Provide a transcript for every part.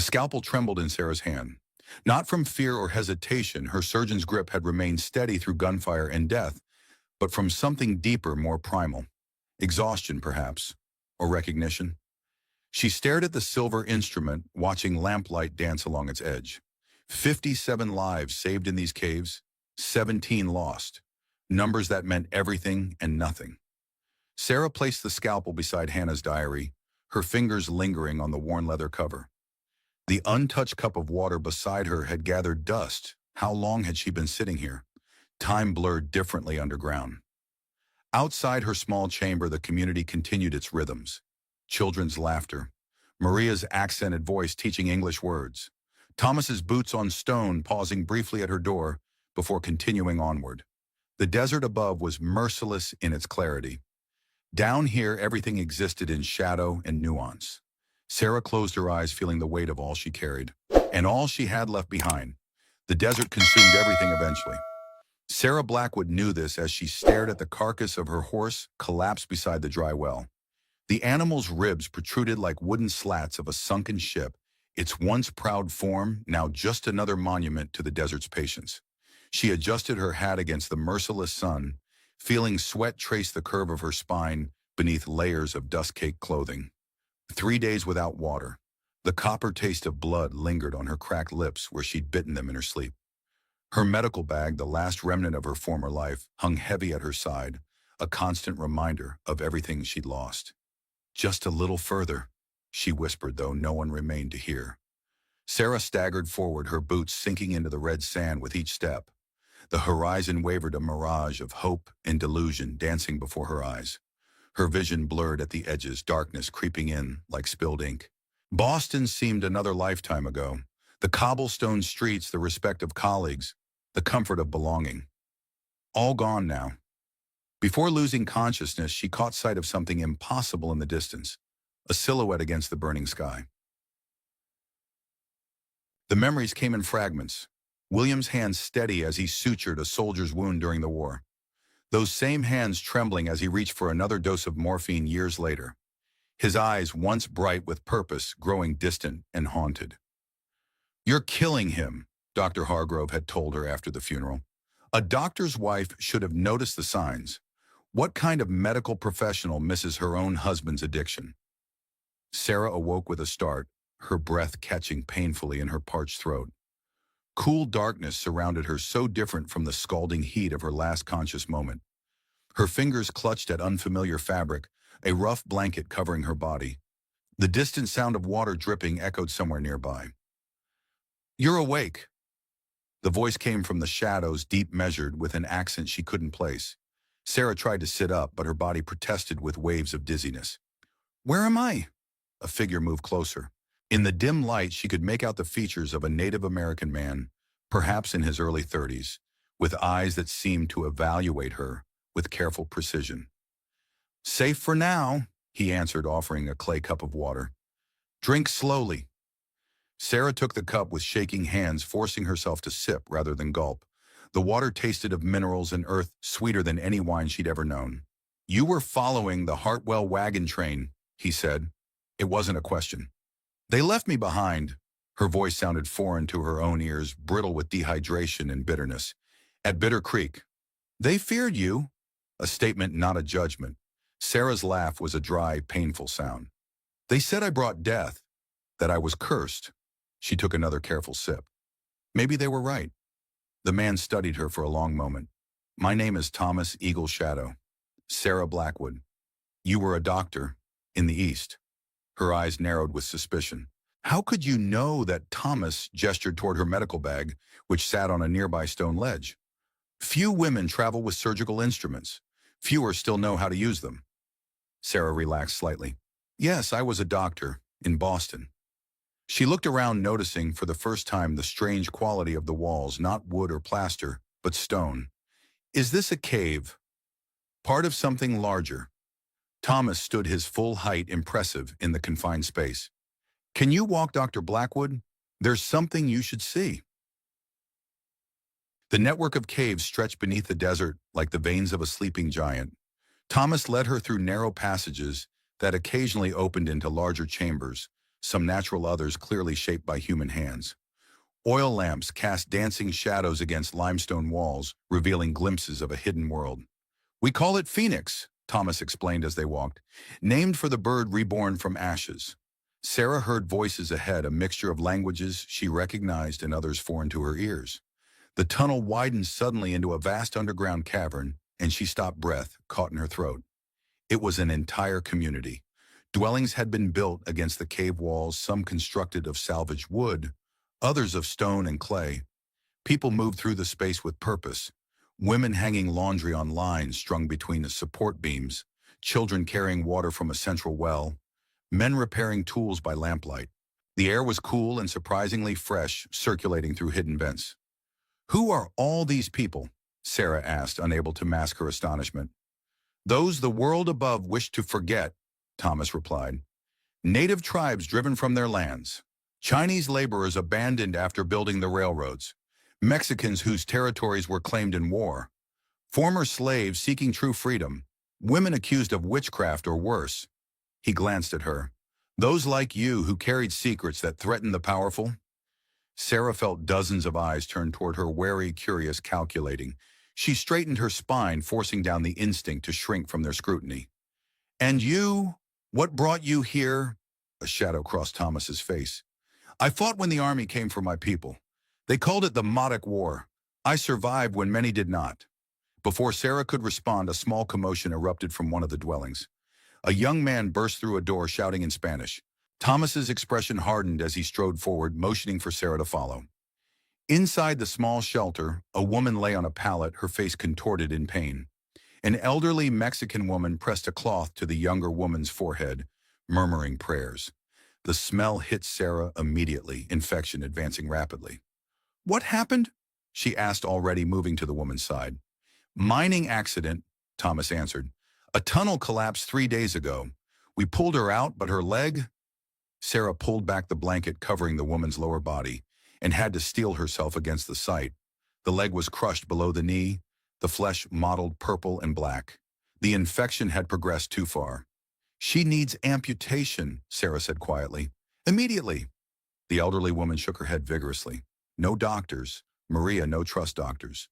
scalpel trembled in Sarah's hand. Not from fear or hesitation, her surgeon's grip had remained steady through gunfire and death, but from something deeper, more primal. Exhaustion, perhaps, or recognition. She stared at the silver instrument, watching lamplight dance along its edge. 57 lives saved in these caves, 17 lost. Numbers that meant everything and nothing. Sarah placed the scalpel beside Hannah's diary, her fingers lingering on the worn leather cover. The untouched cup of water beside her had gathered dust. How long had she been sitting here? Time blurred differently underground. Outside her small chamber, the community continued its rhythms. Children's laughter. Maria's accented voice teaching English words. Thomas's boots on stone pausing briefly at her door before continuing onward. The desert above was merciless in its clarity. Down here, everything existed in shadow and nuance. Sarah closed her eyes, feeling the weight of all she carried, and all she had left behind. The desert consumed everything eventually. Sarah Blackwood knew this as she stared at the carcass of her horse collapsed beside the dry well. The animal's ribs protruded like wooden slats of a sunken ship, its once proud form now just another monument to the desert's patience. She adjusted her hat against the merciless sun, feeling sweat trace the curve of her spine beneath layers of dust-caked clothing. 3 days without water. The copper taste of blood lingered on her cracked lips where she'd bitten them in her sleep. Her medical bag, the last remnant of her former life, hung heavy at her side, a constant reminder of everything she'd lost. "Just a little further," she whispered, though no one remained to hear. Sarah staggered forward, her boots sinking into the red sand with each step. The horizon wavered, a mirage of hope and delusion dancing before her eyes. Her vision blurred at the edges, darkness creeping in like spilled ink. Boston seemed another lifetime ago. The cobblestone streets, the respect of colleagues, the comfort of belonging. All gone now. Before losing consciousness, she caught sight of something impossible in the distance, a silhouette against the burning sky. The memories came in fragments. William's hands steady as he sutured a soldier's wound during the war. Those same hands trembling as he reached for another dose of morphine years later. His eyes, once bright with purpose, growing distant and haunted. "You're killing him," Dr. Hargrove had told her after the funeral. A doctor's wife should have noticed the signs. What kind of medical professional misses her own husband's addiction? Sarah awoke with a start, her breath catching painfully in her parched throat. Cool darkness surrounded her, so different from the scalding heat of her last conscious moment. Her fingers clutched at unfamiliar fabric, a rough blanket covering her body. The distant sound of water dripping echoed somewhere nearby. "You're awake." The voice came from the shadows, deep measured, with an accent she couldn't place. Sarah tried to sit up, but her body protested with waves of dizziness. "Where am I?" A figure moved closer. In the dim light, she could make out the features of a Native American man, perhaps in his early 30s, with eyes that seemed to evaluate her with careful precision. "Safe for now," he answered, offering a clay cup of water. "Drink slowly." Sarah took the cup with shaking hands, forcing herself to sip rather than gulp. The water tasted of minerals and earth, sweeter than any wine she'd ever known. "You were following the Hartwell wagon train," he said. It wasn't a question. "They left me behind." Her voice sounded foreign to her own ears, brittle with dehydration and bitterness. "At Bitter Creek." "They feared you." A statement, not a judgment. Sarah's laugh was a dry, painful sound. "They said I brought death, that I was cursed." She took another careful sip. Maybe they were right. The man studied her for a long moment. "My name is Thomas Eagle Shadow. Sarah Blackwood. You were a doctor in the East." Her eyes narrowed with suspicion. "How could you know that?" Thomas gestured toward her medical bag, which sat on a nearby stone ledge. "Few women travel with surgical instruments. Fewer still know how to use them." Sarah relaxed slightly. "Yes, I was a doctor in Boston." She looked around, noticing for the first time the strange quality of the walls, not wood or plaster, but stone. "Is this a cave? Part of something larger?" Thomas stood his full height, impressive in the confined space. "Can you walk, Dr. Blackwood? There's something you should see." The network of caves stretched beneath the desert like the veins of a sleeping giant. Thomas led her through narrow passages that occasionally opened into larger chambers, some natural, others clearly shaped by human hands. Oil lamps cast dancing shadows against limestone walls, revealing glimpses of a hidden world. "We call it Phoenix," Thomas explained as they walked, "named for the bird reborn from ashes." Sarah heard voices ahead, a mixture of languages she recognized and others foreign to her ears. The tunnel widened suddenly into a vast underground cavern, and she stopped, breath caught in her throat. It was an entire community. Dwellings had been built against the cave walls, some constructed of salvaged wood, others of stone and clay. People moved through the space with purpose. Women hanging laundry on lines strung between the support beams, children carrying water from a central well, men repairing tools by lamplight. The air was cool and surprisingly fresh, circulating through hidden vents. "Who are all these people?" Sarah asked, unable to mask her astonishment. "Those the world above wished to forget," Thomas replied. "Native tribes driven from their lands. Chinese laborers abandoned after building the railroads. Mexicans whose territories were claimed in war. Former slaves seeking true freedom. Women accused of witchcraft or worse." He glanced at her. "Those like you who carried secrets that threatened the powerful?" Sarah felt dozens of eyes turned toward her, wary, curious, calculating. She straightened her spine, forcing down the instinct to shrink from their scrutiny. "And you? What brought you here?" A shadow crossed Thomas's face. "I fought when the army came for my people. They called it the Modoc War. I survived when many did not." Before Sarah could respond, a small commotion erupted from one of the dwellings. A young man burst through a door, shouting in Spanish. Thomas's expression hardened as he strode forward, motioning for Sarah to follow. Inside the small shelter, a woman lay on a pallet, her face contorted in pain. An elderly Mexican woman pressed a cloth to the younger woman's forehead, murmuring prayers. The smell hit Sarah immediately, infection advancing rapidly. "What happened?" she asked, already moving to the woman's side. "Mining accident," Thomas answered. "A tunnel collapsed 3 days ago. We pulled her out, but her leg—" Sarah pulled back the blanket covering the woman's lower body and had to steel herself against the site. The leg was crushed below the knee, the flesh mottled purple and black. The infection had progressed too far. "She needs amputation," Sarah said quietly. "Immediately." The elderly woman shook her head vigorously. "No doctors. Maria, no trust doctors."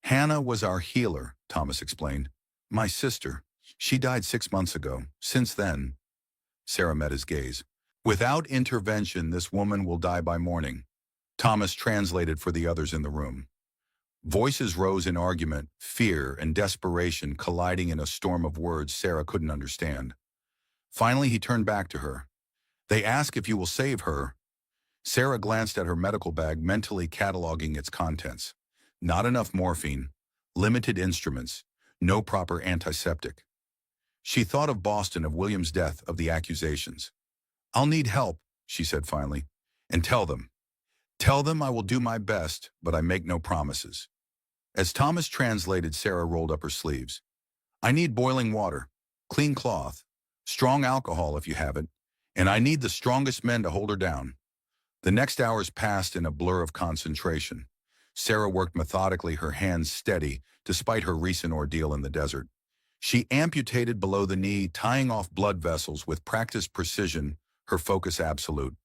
"Hannah was our healer," Thomas explained. "My sister. She died 6 months ago. Since then—" Sarah met his gaze. "Without intervention, this woman will die by morning." Thomas translated for the others in the room. Voices rose in argument, fear and desperation colliding in a storm of words Sarah couldn't understand. Finally, he turned back to her. "They ask if you will save her." Sarah glanced at her medical bag, mentally cataloging its contents. Not enough morphine, limited instruments, no proper antiseptic. She thought of Boston, of William's death, of the accusations. "I'll need help," she said finally. "And tell them. Tell them I will do my best, but I make no promises." As Thomas translated, Sarah rolled up her sleeves. "I need boiling water, clean cloth, strong alcohol if you have it, and I need the strongest men to hold her down." The next hours passed in a blur of concentration. Sarah worked methodically, her hands steady, despite her recent ordeal in the desert. She amputated below the knee, tying off blood vessels with practiced precision, her focus absolute.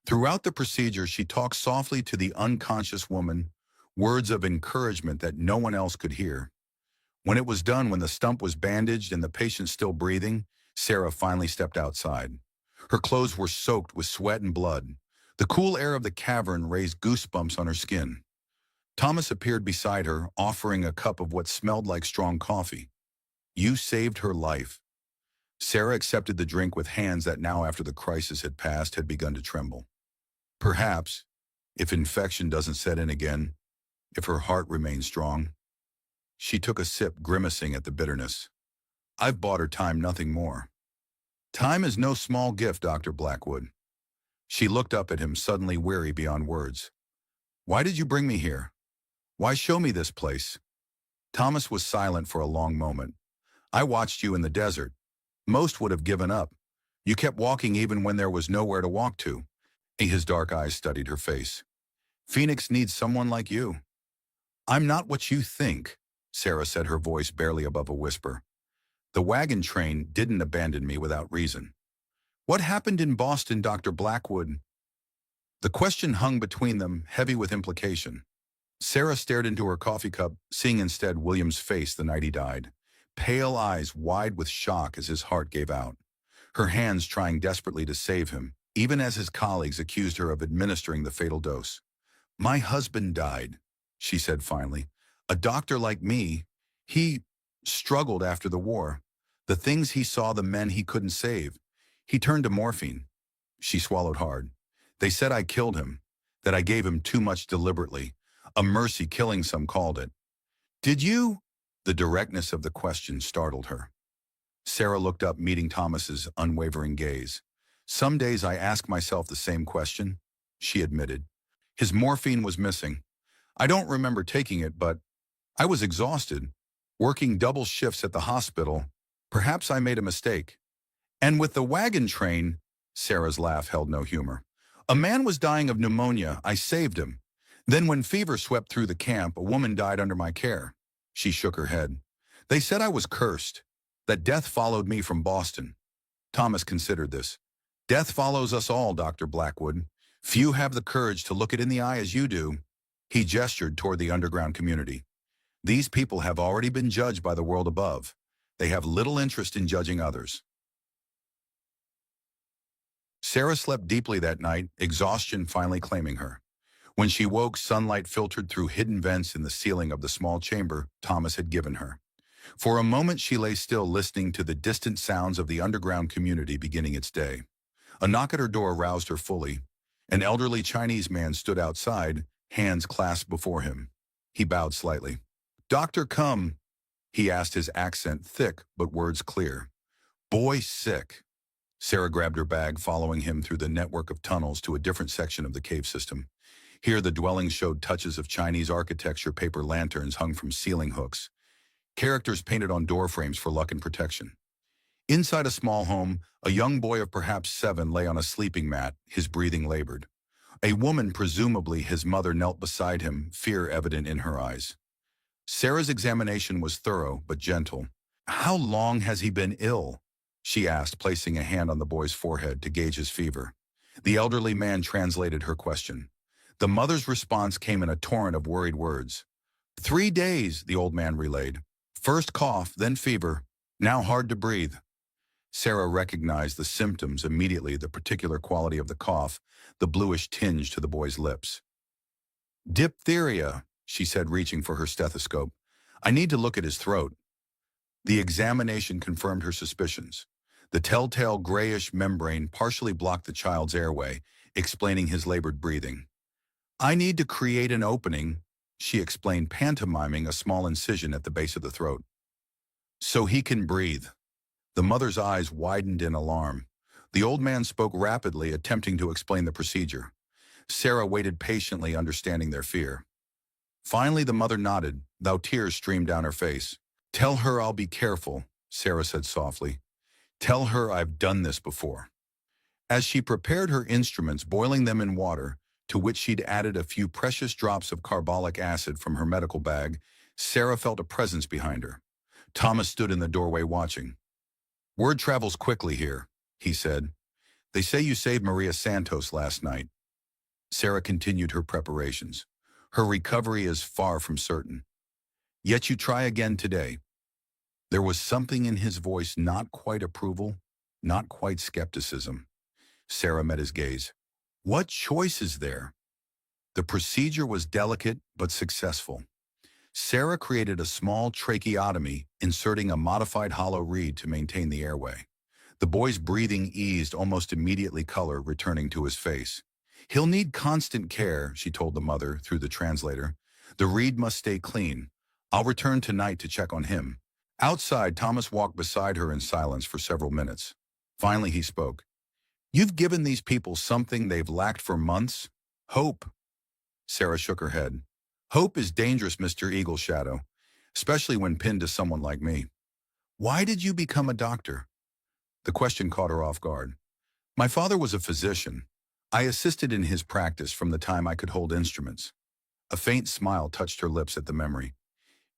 Throughout the procedure, she talked softly to the unconscious woman, words of encouragement that no one else could hear. When it was done, when the stump was bandaged and the patient still breathing, Sarah finally stepped outside. Her clothes were soaked with sweat and blood. The cool air of the cavern raised goosebumps on her skin. Thomas appeared beside her, offering a cup of what smelled like strong coffee. "You saved her life." Sarah accepted the drink with hands that now, after the crisis had passed, had begun to tremble. "Perhaps, if infection doesn't set in again, if her heart remains strong." She took a sip, grimacing at the bitterness. "I've bought her time, nothing more." "Time is no small gift, Dr. Blackwood." She looked up at him, suddenly weary beyond words. "Why did you bring me here? Why show me this place?" Thomas was silent for a long moment. "I watched you in the desert. Most would have given up. You kept walking even when there was nowhere to walk to." His dark eyes studied her face. "Phoenix needs someone like you." "I'm not what you think," Sarah said, her voice barely above a whisper. "The wagon train didn't abandon me without reason. What happened in Boston, Dr. Blackwood? The question hung between them, heavy with implication. Sarah stared into her coffee cup, seeing instead William's face the night he died. Pale eyes wide with shock as his heart gave out. Her hands trying desperately to save him, even as his colleagues accused her of administering the fatal dose. My husband died, she said finally. A doctor like me, he struggled after the war. The things he saw, the men he couldn't save. He turned to morphine. She swallowed hard. They said I killed him, that I gave him too much deliberately. A mercy killing, some called it. Did you? The directness of the question startled her. Sarah looked up, meeting Thomas's unwavering gaze. Some days I ask myself the same question, she admitted. His morphine was missing. I don't remember taking it, but I was exhausted, working double shifts at the hospital. Perhaps I made a mistake. And with the wagon train, Sarah's laugh held no humor. A man was dying of pneumonia. I saved him. Then when fever swept through the camp, a woman died under my care. She shook her head. They said I was cursed, that death followed me from Boston. Thomas considered this. Death follows us all, Dr. Blackwood. Few have the courage to look it in the eye as you do. He gestured toward the underground community. These people have already been judged by the world above. They have little interest in judging others. Sarah slept deeply that night, exhaustion finally claiming her. When she woke, sunlight filtered through hidden vents in the ceiling of the small chamber Thomas had given her. For a moment she lay still, listening to the distant sounds of the underground community beginning its day. A knock at her door roused her fully. An elderly Chinese man stood outside, hands clasped before him. He bowed slightly. Doctor, come, he asked, his accent thick but words clear. Boy sick. Sarah grabbed her bag, following him through the network of tunnels to a different section of the cave system. Here the dwellings showed touches of Chinese architecture, paper lanterns hung from ceiling hooks. Characters painted on door frames for luck and protection. Inside a small home, a young boy of perhaps 7 lay on a sleeping mat, his breathing labored. A woman, presumably his mother, knelt beside him, fear evident in her eyes. Sarah's examination was thorough but gentle. How long has he been ill? She asked, placing a hand on the boy's forehead to gauge his fever. The elderly man translated her question. The mother's response came in a torrent of worried words. 3 days, the old man relayed. First cough, then fever. Now hard to breathe. Sarah recognized the symptoms immediately, the particular quality of the cough, the bluish tinge to the boy's lips. Diphtheria, she said, reaching for her stethoscope. I need to look at his throat. The examination confirmed her suspicions. The telltale grayish membrane partially blocked the child's airway, explaining his labored breathing. I need to create an opening, she explained, pantomiming a small incision at the base of the throat. So he can breathe. The mother's eyes widened in alarm. The old man spoke rapidly, attempting to explain the procedure. Sarah waited patiently, understanding their fear. Finally, the mother nodded, though tears streamed down her face. Tell her I'll be careful, Sarah said softly. Tell her I've done this before. As she prepared her instruments, boiling them in water, to which she'd added a few precious drops of carbolic acid from her medical bag, Sarah felt a presence behind her. Thomas stood in the doorway watching. Word travels quickly here, he said. They say you saved Maria Santos last night. Sarah continued her preparations. Her recovery is far from certain. Yet you try again today. There was something in his voice, not quite approval, not quite skepticism. Sarah met his gaze. What choice is there? The procedure was delicate but successful. Sarah created a small tracheotomy, inserting a modified hollow reed to maintain the airway. The boy's breathing eased almost immediately, color returning to his face. He'll need constant care, she told the mother through the translator. The reed must stay clean. I'll return tonight to check on him. Outside, Thomas walked beside her in silence for several minutes. Finally, he spoke. You've given these people something they've lacked for months? Hope. Sarah shook her head. Hope is dangerous, Mr. Eagle Shadow, especially when pinned to someone like me. Why did you become a doctor? The question caught her off guard. My father was a physician. I assisted in his practice from the time I could hold instruments. A faint smile touched her lips at the memory.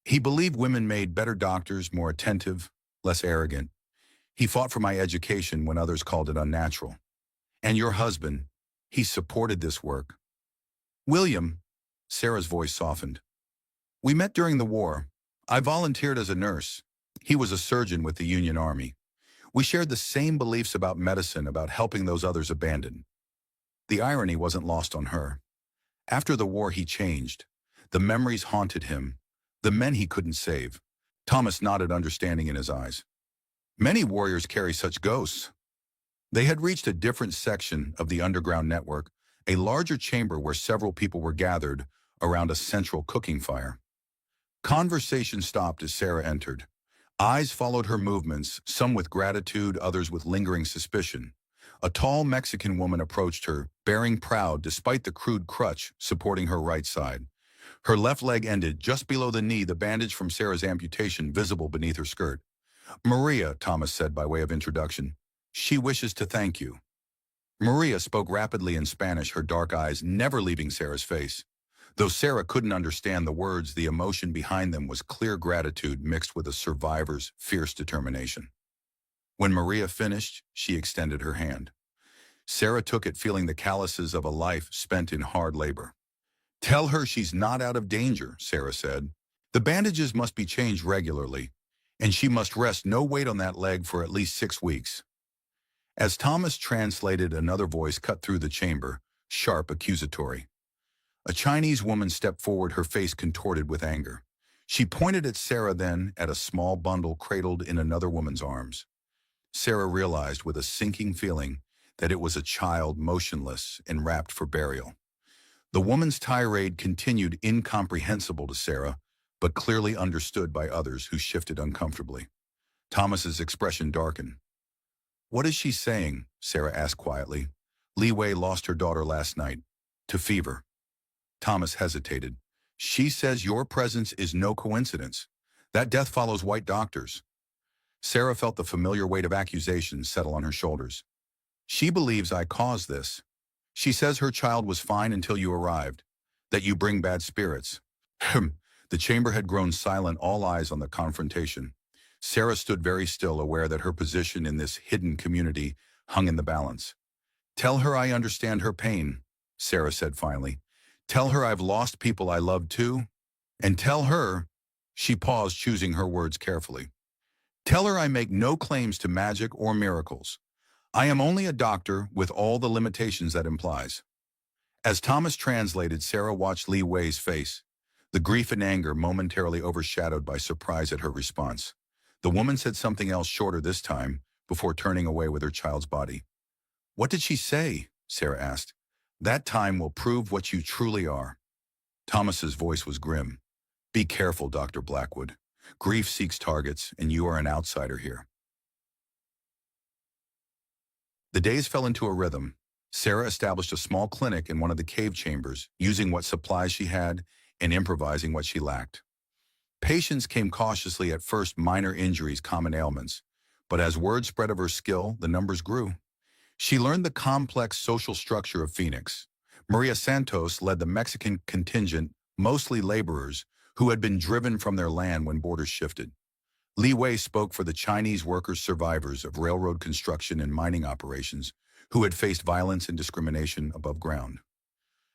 He believed women made better doctors, more attentive, less arrogant. He fought for my education when others called it unnatural. And your husband, he supported this work. William, Sarah's voice softened. We met during the war. I volunteered as a nurse. He was a surgeon with the Union Army. We shared the same beliefs about medicine, about helping those others abandoned. The irony wasn't lost on her. After the war, he changed. The memories haunted him. The men he couldn't save. Thomas nodded, understanding in his eyes. Many warriors carry such ghosts. They had reached a different section of the underground network, a larger chamber where several people were gathered around a central cooking fire. Conversation stopped as Sarah entered. Eyes followed her movements, some with gratitude, others with lingering suspicion. A tall Mexican woman approached her, bearing proud despite the crude crutch supporting her right side. Her left leg ended just below the knee, the bandage from Sarah's amputation visible beneath her skirt. Maria, Thomas said by way of introduction. She wishes to thank you. Maria spoke rapidly in Spanish, her dark eyes never leaving Sarah's face. Though Sarah couldn't understand the words, the emotion behind them was clear gratitude mixed with a survivor's fierce determination. When Maria finished, she extended her hand. Sarah took it, feeling the calluses of a life spent in hard labor. Tell her she's not out of danger, Sarah said. The bandages must be changed regularly, and she must rest no weight on that leg for at least 6 weeks. As Thomas translated, another voice cut through the chamber, sharp, accusatory. A Chinese woman stepped forward, her face contorted with anger. She pointed at Sarah, then at a small bundle cradled in another woman's arms. Sarah realized with a sinking feeling that it was a child, motionless and wrapped for burial. The woman's tirade continued, incomprehensible to Sarah, but clearly understood by others who shifted uncomfortably. Thomas's expression darkened. What is she saying? Sarah asked quietly. Li Wei lost her daughter last night, to fever. Thomas hesitated. She says your presence is no coincidence. That death follows white doctors. Sarah felt the familiar weight of accusations settle on her shoulders. She believes I caused this. She says her child was fine until you arrived, that you bring bad spirits. The chamber had grown silent, all eyes on the confrontation. Sarah stood very still, aware that her position in this hidden community hung in the balance. Tell her I understand her pain, Sarah said finally. Tell her I've lost people I loved too. And tell her, she paused, choosing her words carefully. Tell her I make no claims to magic or miracles. I am only a doctor with all the limitations that implies. As Thomas translated, Sarah watched Li Wei's face, the grief and anger momentarily overshadowed by surprise at her response. The woman said something else, shorter this time, before turning away with her child's body. What did she say? Sarah asked. That time will prove what you truly are. Thomas's voice was grim. Be careful, Dr. Blackwood. Grief seeks targets, and you are an outsider here. The days fell into a rhythm. Sarah established a small clinic in one of the cave chambers, using what supplies she had and improvising what she lacked. Patients came cautiously at first, minor injuries, common ailments. But as word spread of her skill, the numbers grew. She learned the complex social structure of Phoenix. Maria Santos led the Mexican contingent, mostly laborers, who had been driven from their land when borders shifted. Li Wei spoke for the Chinese workers, survivors of railroad construction and mining operations, who had faced violence and discrimination above ground.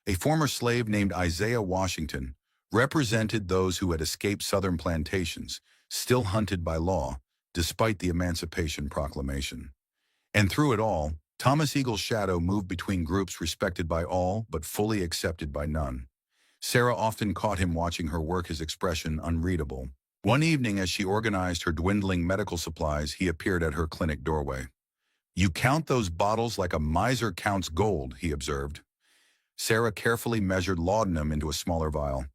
A former slave named Isaiah Washington represented those who had escaped southern plantations, still hunted by law, despite the Emancipation Proclamation. And through it all, Thomas Eagle's shadow moved between groups respected by all but fully accepted by none. Sarah often caught him watching her work, his expression unreadable. One evening, as she organized her dwindling medical supplies, he appeared at her clinic doorway. You count those bottles like a miser counts gold, he observed. Sarah carefully measured laudanum into a smaller vial.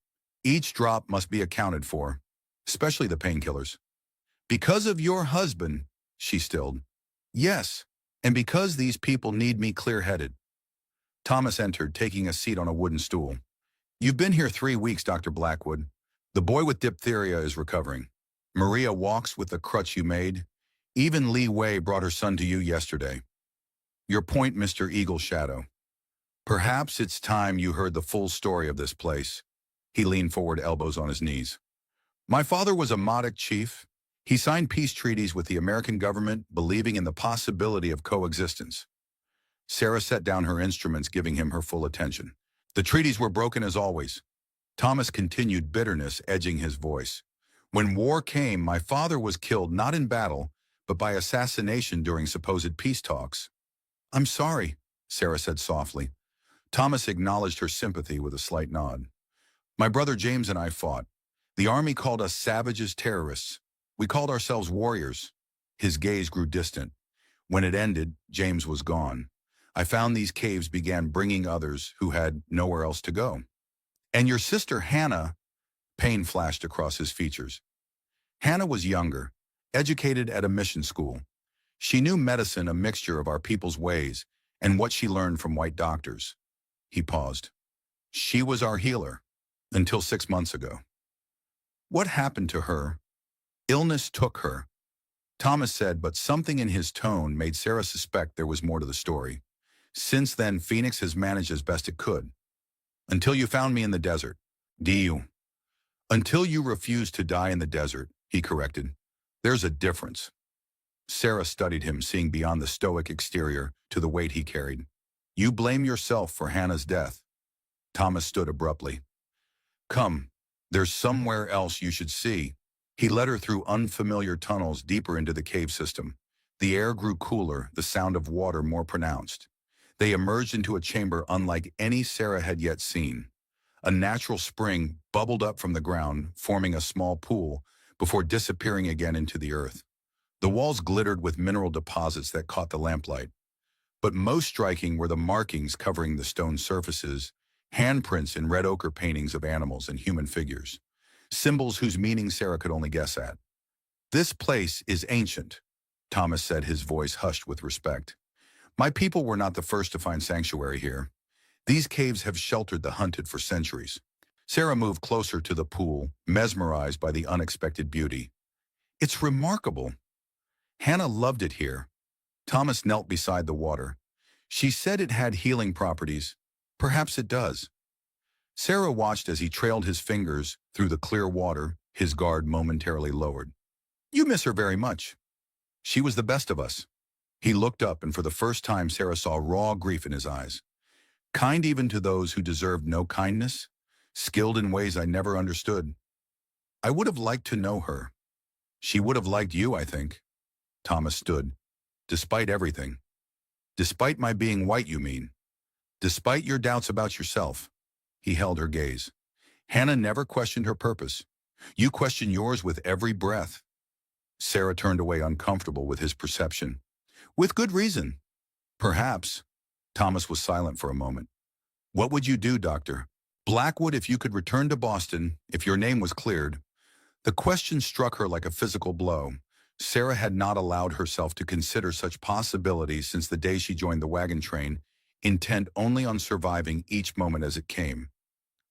Each drop must be accounted for, especially the painkillers. Because of your husband, she stilled. Yes, and because these people need me clear-headed. Thomas entered, taking a seat on a wooden stool. You've been here 3 weeks, Dr. Blackwood. The boy with diphtheria is recovering. Maria walks with the crutch you made. Even Li Wei brought her son to you yesterday. Your point, Mr. Eagle Shadow. Perhaps it's time you heard the full story of this place. He leaned forward, elbows on his knees. My father was a Modoc chief. He signed peace treaties with the American government, believing in the possibility of coexistence. Sarah set down her instruments, giving him her full attention. The treaties were broken as always. Thomas continued, bitterness edging his voice. When war came, my father was killed not in battle, but by assassination during supposed peace talks. I'm sorry, Sarah said softly. Thomas acknowledged her sympathy with a slight nod. My brother James and I fought. The army called us savages, terrorists. We called ourselves warriors. His gaze grew distant. When it ended, James was gone. I found these caves, began bringing others who had nowhere else to go. And your sister Hannah, pain flashed across his features. Hannah was younger, educated at a mission school. She knew medicine, a mixture of our people's ways, and what she learned from white doctors. He paused. She was our healer, until 6 months ago. What happened to her? Illness took her, Thomas said, but something in his tone made Sarah suspect there was more to the story. Since then, Phoenix has managed as best it could. Until you found me in the desert. Until you refused to die in the desert, he corrected. There's a difference. Sarah studied him, seeing beyond the stoic exterior to the weight he carried. You blame yourself for Hannah's death. Thomas stood abruptly. Come, there's somewhere else you should see. He led her through unfamiliar tunnels deeper into the cave system. The air grew cooler, the sound of water more pronounced. They emerged into a chamber unlike any Sarah had yet seen. A natural spring bubbled up from the ground, forming a small pool, before disappearing again into the earth. The walls glittered with mineral deposits that caught the lamplight. But most striking were the markings covering the stone surfaces, handprints in red ochre paintings of animals and human figures, symbols whose meaning Sarah could only guess at. This place is ancient, Thomas said, his voice hushed with respect. My people were not the first to find sanctuary here. These caves have sheltered the hunted for centuries. Sarah moved closer to the pool, mesmerized by the unexpected beauty. It's remarkable. Hannah loved it here. Thomas knelt beside the water. She said it had healing properties. Perhaps it does. Sarah watched as he trailed his fingers through the clear water, his guard momentarily lowered. You miss her very much. She was the best of us. He looked up, and for the first time Sarah saw raw grief in his eyes. Kind even to those who deserved no kindness, skilled in ways I never understood. I would have liked to know her. She would have liked you, I think. Thomas stood. Despite everything. Despite my being white, you mean? Despite your doubts about yourself. He held her gaze. Hannah never questioned her purpose. You question yours with every breath. Sarah turned away, uncomfortable with his perception. With good reason. Perhaps. Thomas was silent for a moment. What would you do, Doctor? Blackwood, if you could return to Boston, if your name was cleared. The question struck her like a physical blow. Sarah had not allowed herself to consider such possibilities since the day she joined the wagon train, intent only on surviving each moment as it came.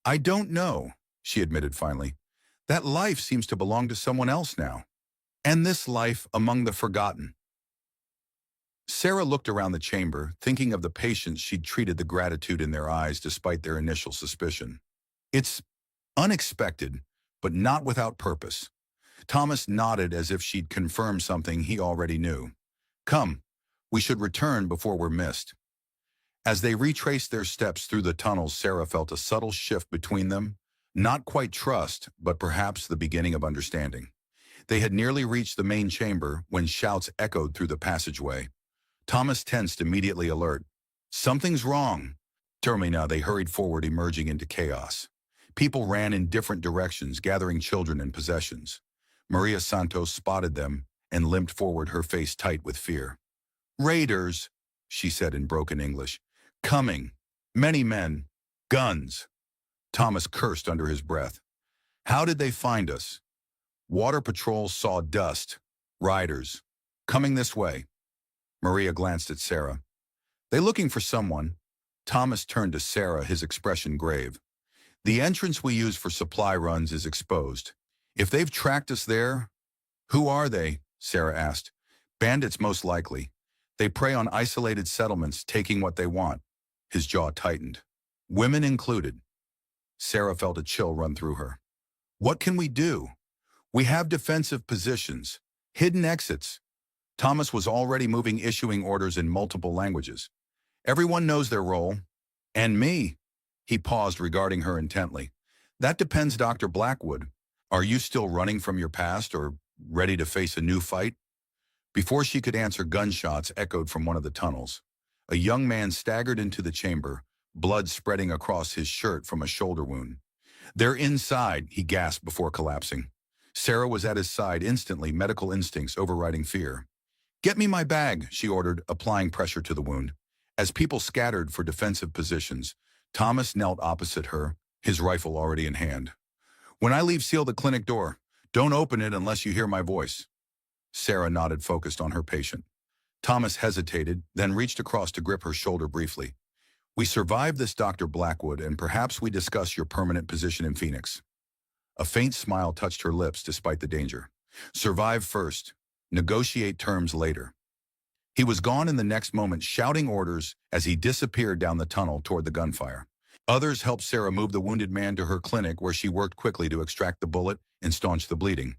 I don't know, she admitted finally. That life seems to belong to someone else now. And this life among the forgotten. Sarah looked around the chamber, thinking of the patients she'd treated, the gratitude in their eyes despite their initial suspicion. It's unexpected, but not without purpose. Thomas nodded as if she'd confirmed something he already knew. Come, we should return before we're missed. As they retraced their steps through the tunnels, Sarah felt a subtle shift between them, not quite trust, but perhaps the beginning of understanding. They had nearly reached the main chamber when shouts echoed through the passageway. Thomas tensed, immediately alert. Something's wrong. Now they hurried forward, emerging into chaos. People ran in different directions, gathering children and possessions. Maria Santos spotted them and limped forward, her face tight with fear. Raiders, she said in broken English. Coming. Many men. Guns. Thomas cursed under his breath. How did they find us? Water patrol saw dust. Riders. Coming this way. Maria glanced at Sarah. They looking for someone? Thomas turned to Sarah, his expression grave. The entrance we use for supply runs is exposed. If they've tracked us there... Who are they? Sarah asked. Bandits, most likely. They prey on isolated settlements, taking what they want. His jaw tightened. Women included. Sarah felt a chill run through her. What can we do? We have defensive positions. Hidden exits. Thomas was already moving, issuing orders in multiple languages. Everyone knows their role. And me. He paused, regarding her intently. That depends, Dr. Blackwood. Are you still running from your past or ready to face a new fight? Before she could answer, gunshots echoed from one of the tunnels. A young man staggered into the chamber, blood spreading across his shirt from a shoulder wound. They're inside, he gasped before collapsing. Sarah was at his side instantly, medical instincts overriding fear. Get me my bag, she ordered, applying pressure to the wound. As people scattered for defensive positions, Thomas knelt opposite her, his rifle already in hand. When I leave, seal the clinic door. Don't open it unless you hear my voice. Sarah nodded, focused on her patient. Thomas hesitated, then reached across to grip her shoulder briefly. We survived this, Dr. Blackwood, and perhaps we discuss your permanent position in Phoenix. A faint smile touched her lips despite the danger. Survive first. Negotiate terms later. He was gone in the next moment, shouting orders as he disappeared down the tunnel toward the gunfire. Others helped Sarah move the wounded man to her clinic, where she worked quickly to extract the bullet and staunch the bleeding.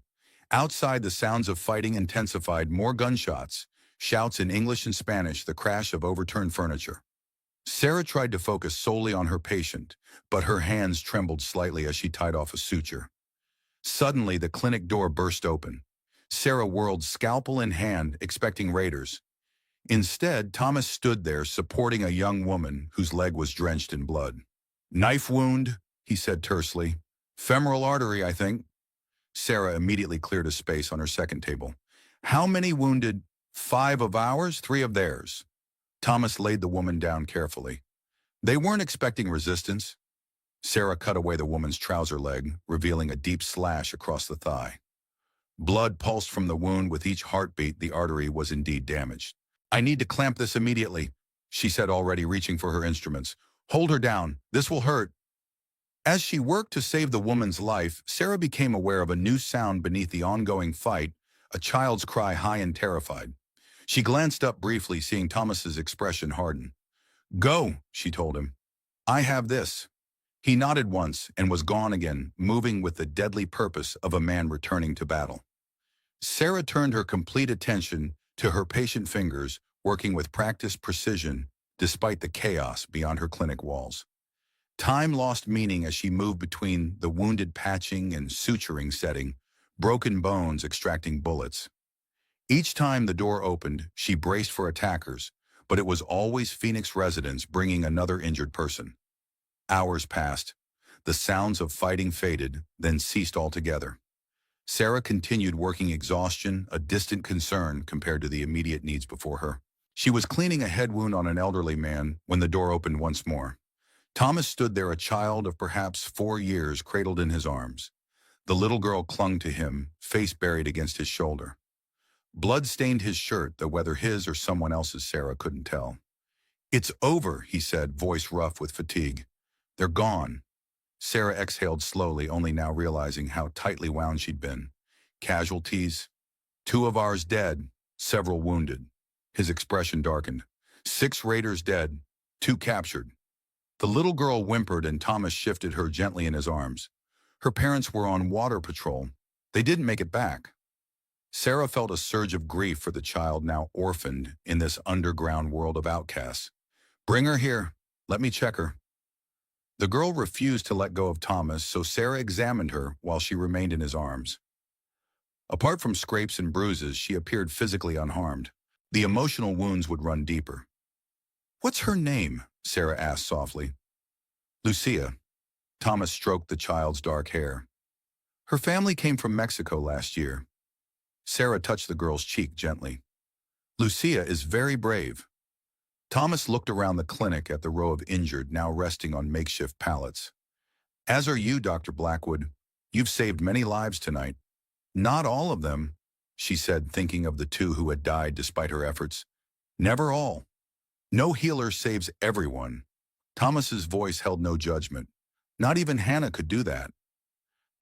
Outside, the sounds of fighting intensified, more gunshots, shouts in English and Spanish, the crash of overturned furniture. Sarah tried to focus solely on her patient, but her hands trembled slightly as she tied off a suture. Suddenly, the clinic door burst open. Sarah whirled, scalpel in hand, expecting raiders. Instead, Thomas stood there, supporting a young woman whose leg was drenched in blood. Knife wound, he said tersely. Femoral artery, I think. Sarah immediately cleared a space on her second table. How many wounded? 5 of ours, 3 of theirs. Thomas laid the woman down carefully. They weren't expecting resistance. Sarah cut away the woman's trouser leg, revealing a deep slash across the thigh. Blood pulsed from the wound with each heartbeat. The artery was indeed damaged. I need to clamp this immediately, she said, already reaching for her instruments. Hold her down. This will hurt. As she worked to save the woman's life, Sarah became aware of a new sound beneath the ongoing fight, a child's cry, high and terrified. She glanced up briefly, seeing Thomas's expression harden. Go, she told him. I have this. He nodded once and was gone again, moving with the deadly purpose of a man returning to battle. Sarah turned her complete attention to her patient fingers, working with practiced precision despite the chaos beyond her clinic walls. Time lost meaning as she moved between the wounded patching and suturing setting, broken bones extracting bullets. Each time the door opened, she braced for attackers, but it was always Phoenix residents bringing another injured person. Hours passed. The sounds of fighting faded, then ceased altogether. Sarah continued working, exhaustion a distant concern compared to the immediate needs before her. She was cleaning a head wound on an elderly man when the door opened once more. Thomas stood there, a child of perhaps 4 years, cradled in his arms. The little girl clung to him, face buried against his shoulder. Blood stained his shirt, though whether his or someone else's Sarah couldn't tell. It's over, he said, voice rough with fatigue. They're gone. Sarah exhaled slowly, only now realizing how tightly wound she'd been. Casualties. 2 of ours dead, several wounded. His expression darkened. 6 raiders dead, 2 captured. The little girl whimpered and Thomas shifted her gently in his arms. Her parents were on water patrol. They didn't make it back. Sarah felt a surge of grief for the child, now orphaned in this underground world of outcasts. Bring her here. Let me check her. The girl refused to let go of Thomas, so Sarah examined her while she remained in his arms. Apart from scrapes and bruises, she appeared physically unharmed. The emotional wounds would run deeper. What's her name? Sarah asked softly. Lucia. Thomas stroked the child's dark hair. Her family came from Mexico last year. Sarah touched the girl's cheek gently. Lucia is very brave. Thomas looked around the clinic at the row of injured now resting on makeshift pallets. As are you, Dr. Blackwood. You've saved many lives tonight. Not all of them, she said, thinking of the 2 who had died despite her efforts. Never all. No healer saves everyone. Thomas's voice held no judgment. Not even Hannah could do that.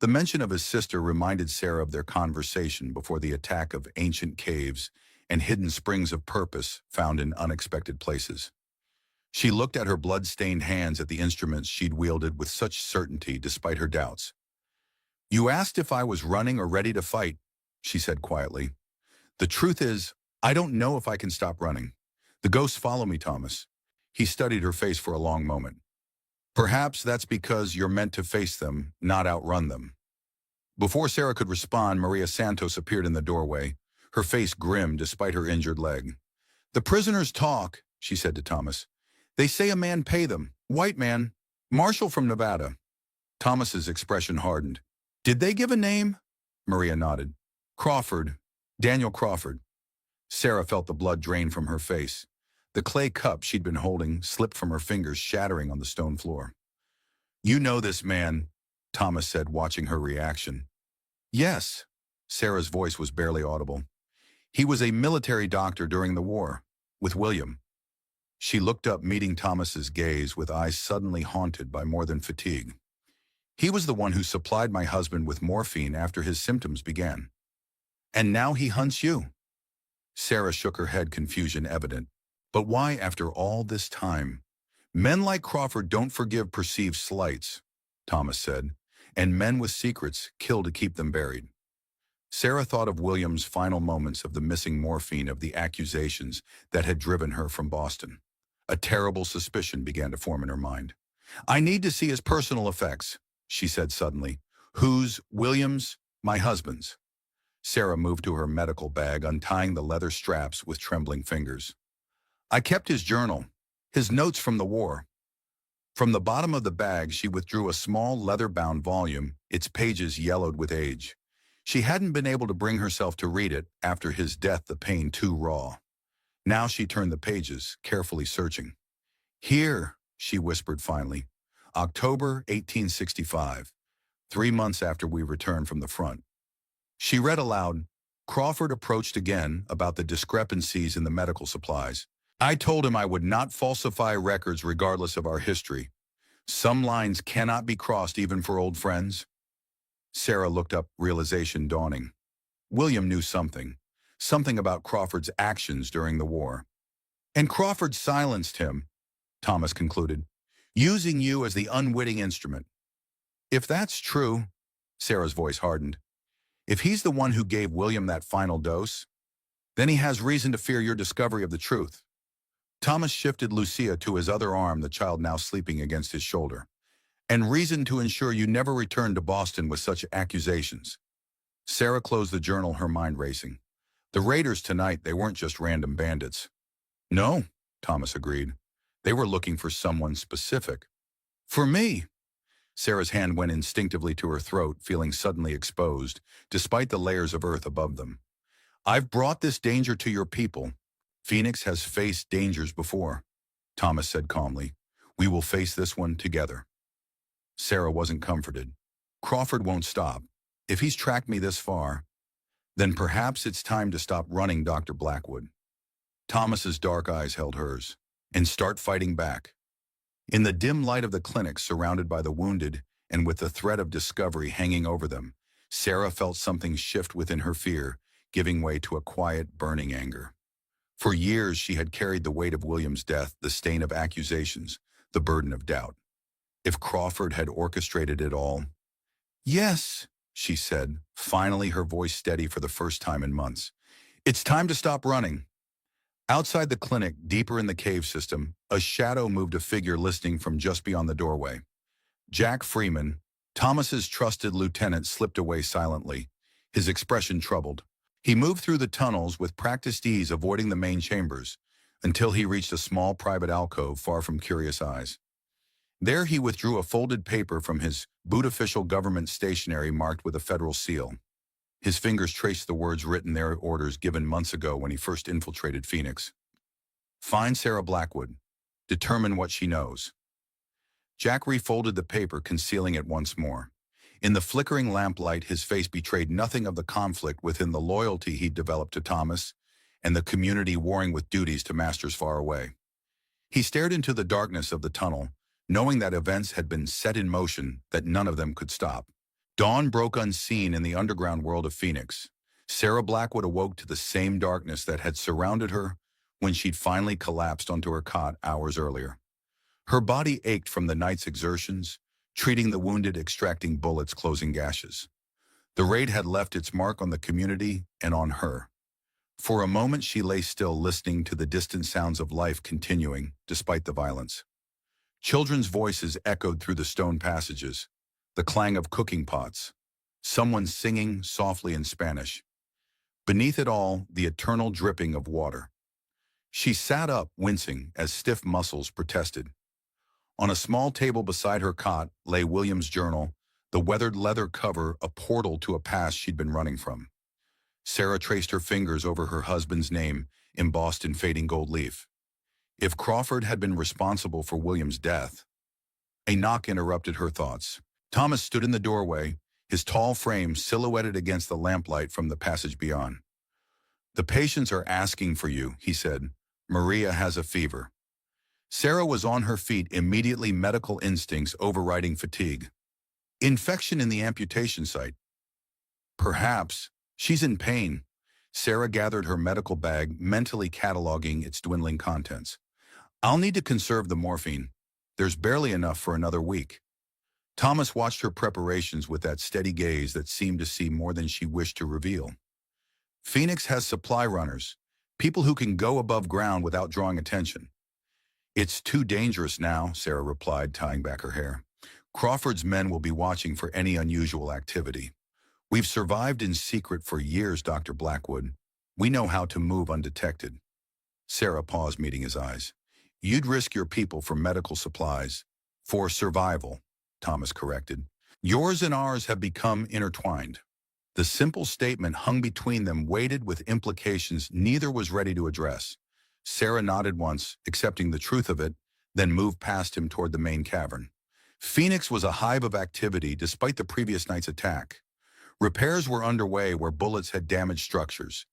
The mention of his sister reminded Sarah of their conversation before the attack of ancient caves and hidden springs of purpose found in unexpected places. She looked at her blood-stained hands, at the instruments she'd wielded with such certainty despite her doubts. You asked if I was running or ready to fight, she said quietly. The truth is, I don't know if I can stop running. The ghosts follow me, Thomas. He studied her face for a long moment. Perhaps that's because you're meant to face them, not outrun them. Before Sarah could respond, Maria Santos appeared in the doorway, her face grim despite her injured leg. The prisoners talk, she said to Thomas. They say a man pay them. White man. Marshal from Nevada. Thomas's expression hardened. Did they give a name? Maria nodded. Crawford. Daniel Crawford. Sarah felt the blood drain from her face. The clay cup she'd been holding slipped from her fingers, shattering on the stone floor. You know this man, Thomas said, watching her reaction. Yes. Sarah's voice was barely audible. He was a military doctor during the war, with William. She looked up, meeting Thomas's gaze with eyes suddenly haunted by more than fatigue. He was the one who supplied my husband with morphine after his symptoms began. And now he hunts you. Sarah shook her head, confusion evident. But why after all this time? Men like Crawford don't forgive perceived slights, Thomas said, and men with secrets kill to keep them buried. Sarah thought of William's final moments, of the missing morphine, of the accusations that had driven her from Boston. A terrible suspicion began to form in her mind. I need to see his personal effects, she said suddenly. Whose? William's? My husband's. Sarah moved to her medical bag, untying the leather straps with trembling fingers. I kept his journal, his notes from the war. From the bottom of the bag, she withdrew a small leather-bound volume, its pages yellowed with age. She hadn't been able to bring herself to read it after his death, the pain too raw. Now she turned the pages, carefully searching. Here, she whispered finally, October 1865, 3 months after we returned from the front. She read aloud, Crawford approached again about the discrepancies in the medical supplies. I told him I would not falsify records regardless of our history. Some lines cannot be crossed even for old friends. Sarah looked up, realization dawning. William knew something about Crawford's actions during the war. And Crawford silenced him, Thomas concluded, using you as the unwitting instrument. If that's true, Sarah's voice hardened, if he's the one who gave William that final dose, then he has reason to fear your discovery of the truth. Thomas shifted Lucia to his other arm, the child now sleeping against his shoulder. And reason to ensure you never return to Boston with such accusations. Sarah closed the journal, her mind racing. The raiders tonight, they weren't just random bandits. No, Thomas agreed. They were looking for someone specific. For me. Sarah's hand went instinctively to her throat, feeling suddenly exposed, despite the layers of earth above them. I've brought this danger to your people. Phoenix has faced dangers before, Thomas said calmly. We will face this one together. Sarah wasn't comforted. Crawford won't stop. If he's tracked me this far, then perhaps it's time to stop running, Dr. Blackwood. Thomas's dark eyes held hers. And start fighting back. In the dim light of the clinic, surrounded by the wounded and with the threat of discovery hanging over them, Sarah felt something shift within her, fear, giving way to a quiet, burning anger. For years she had carried the weight of William's death, the stain of accusations, the burden of doubt. If Crawford had orchestrated it all? Yes, she said, finally, her voice steady for the first time in months. It's time to stop running. Outside the clinic, deeper in the cave system, a shadow moved, a figure listening from just beyond the doorway. Jack Freeman, Thomas's trusted lieutenant, slipped away silently, his expression troubled. He moved through the tunnels with practiced ease, avoiding the main chambers, until he reached a small private alcove far from curious eyes. There he withdrew a folded paper from his boot, official government stationery marked with a federal seal. His fingers traced the words written there, orders given months ago when he first infiltrated Phoenix. Find Sarah Blackwood. Determine what she knows. Jack refolded the paper, concealing it once more. In the flickering lamplight, his face betrayed nothing of the conflict within, the loyalty he'd developed to Thomas and the community warring with duties to masters far away. He stared into the darkness of the tunnel, knowing that events had been set in motion that none of them could stop. Dawn broke unseen in the underground world of Phoenix. Sarah Blackwood awoke to the same darkness that had surrounded her when she'd finally collapsed onto her cot hours earlier. Her body ached from the night's exertions, treating the wounded, extracting bullets, closing gashes. The raid had left its mark on the community and on her. For a moment she lay still, listening to the distant sounds of life continuing, despite the violence. Children's voices echoed through the stone passages, the clang of cooking pots, someone singing softly in Spanish. Beneath it all, the eternal dripping of water. She sat up, wincing, as stiff muscles protested. On a small table beside her cot lay William's journal, the weathered leather cover a portal to a past she'd been running from. Sarah traced her fingers over her husband's name, embossed in fading gold leaf. If Crawford had been responsible for William's death. A knock interrupted her thoughts. Thomas stood in the doorway, his tall frame silhouetted against the lamplight from the passage beyond. "The patients are asking for you," he said. "Maria has a fever." Sarah was on her feet, immediately, medical instincts overriding fatigue. "Infection in the amputation site." "Perhaps. She's in pain." Sarah gathered her medical bag, mentally cataloging its dwindling contents. "I'll need to conserve the morphine. There's barely enough for another week." Thomas watched her preparations with that steady gaze that seemed to see more than she wished to reveal. "Phoenix has supply runners, people who can go above ground without drawing attention." "It's too dangerous now," Sarah replied, tying back her hair. "Crawford's men will be watching for any unusual activity. We've survived in secret for years, Dr. Blackwood. We know how to move undetected." Sarah paused, meeting his eyes. "You'd risk your people for medical supplies. For survival," Thomas corrected. "Yours and ours have become intertwined." The simple statement hung between them, weighted with implications neither was ready to address. Sarah nodded once, accepting the truth of it, then moved past him toward the main cavern. Phoenix was a hive of activity despite the previous night's attack. Repairs were underway where bullets had damaged structures.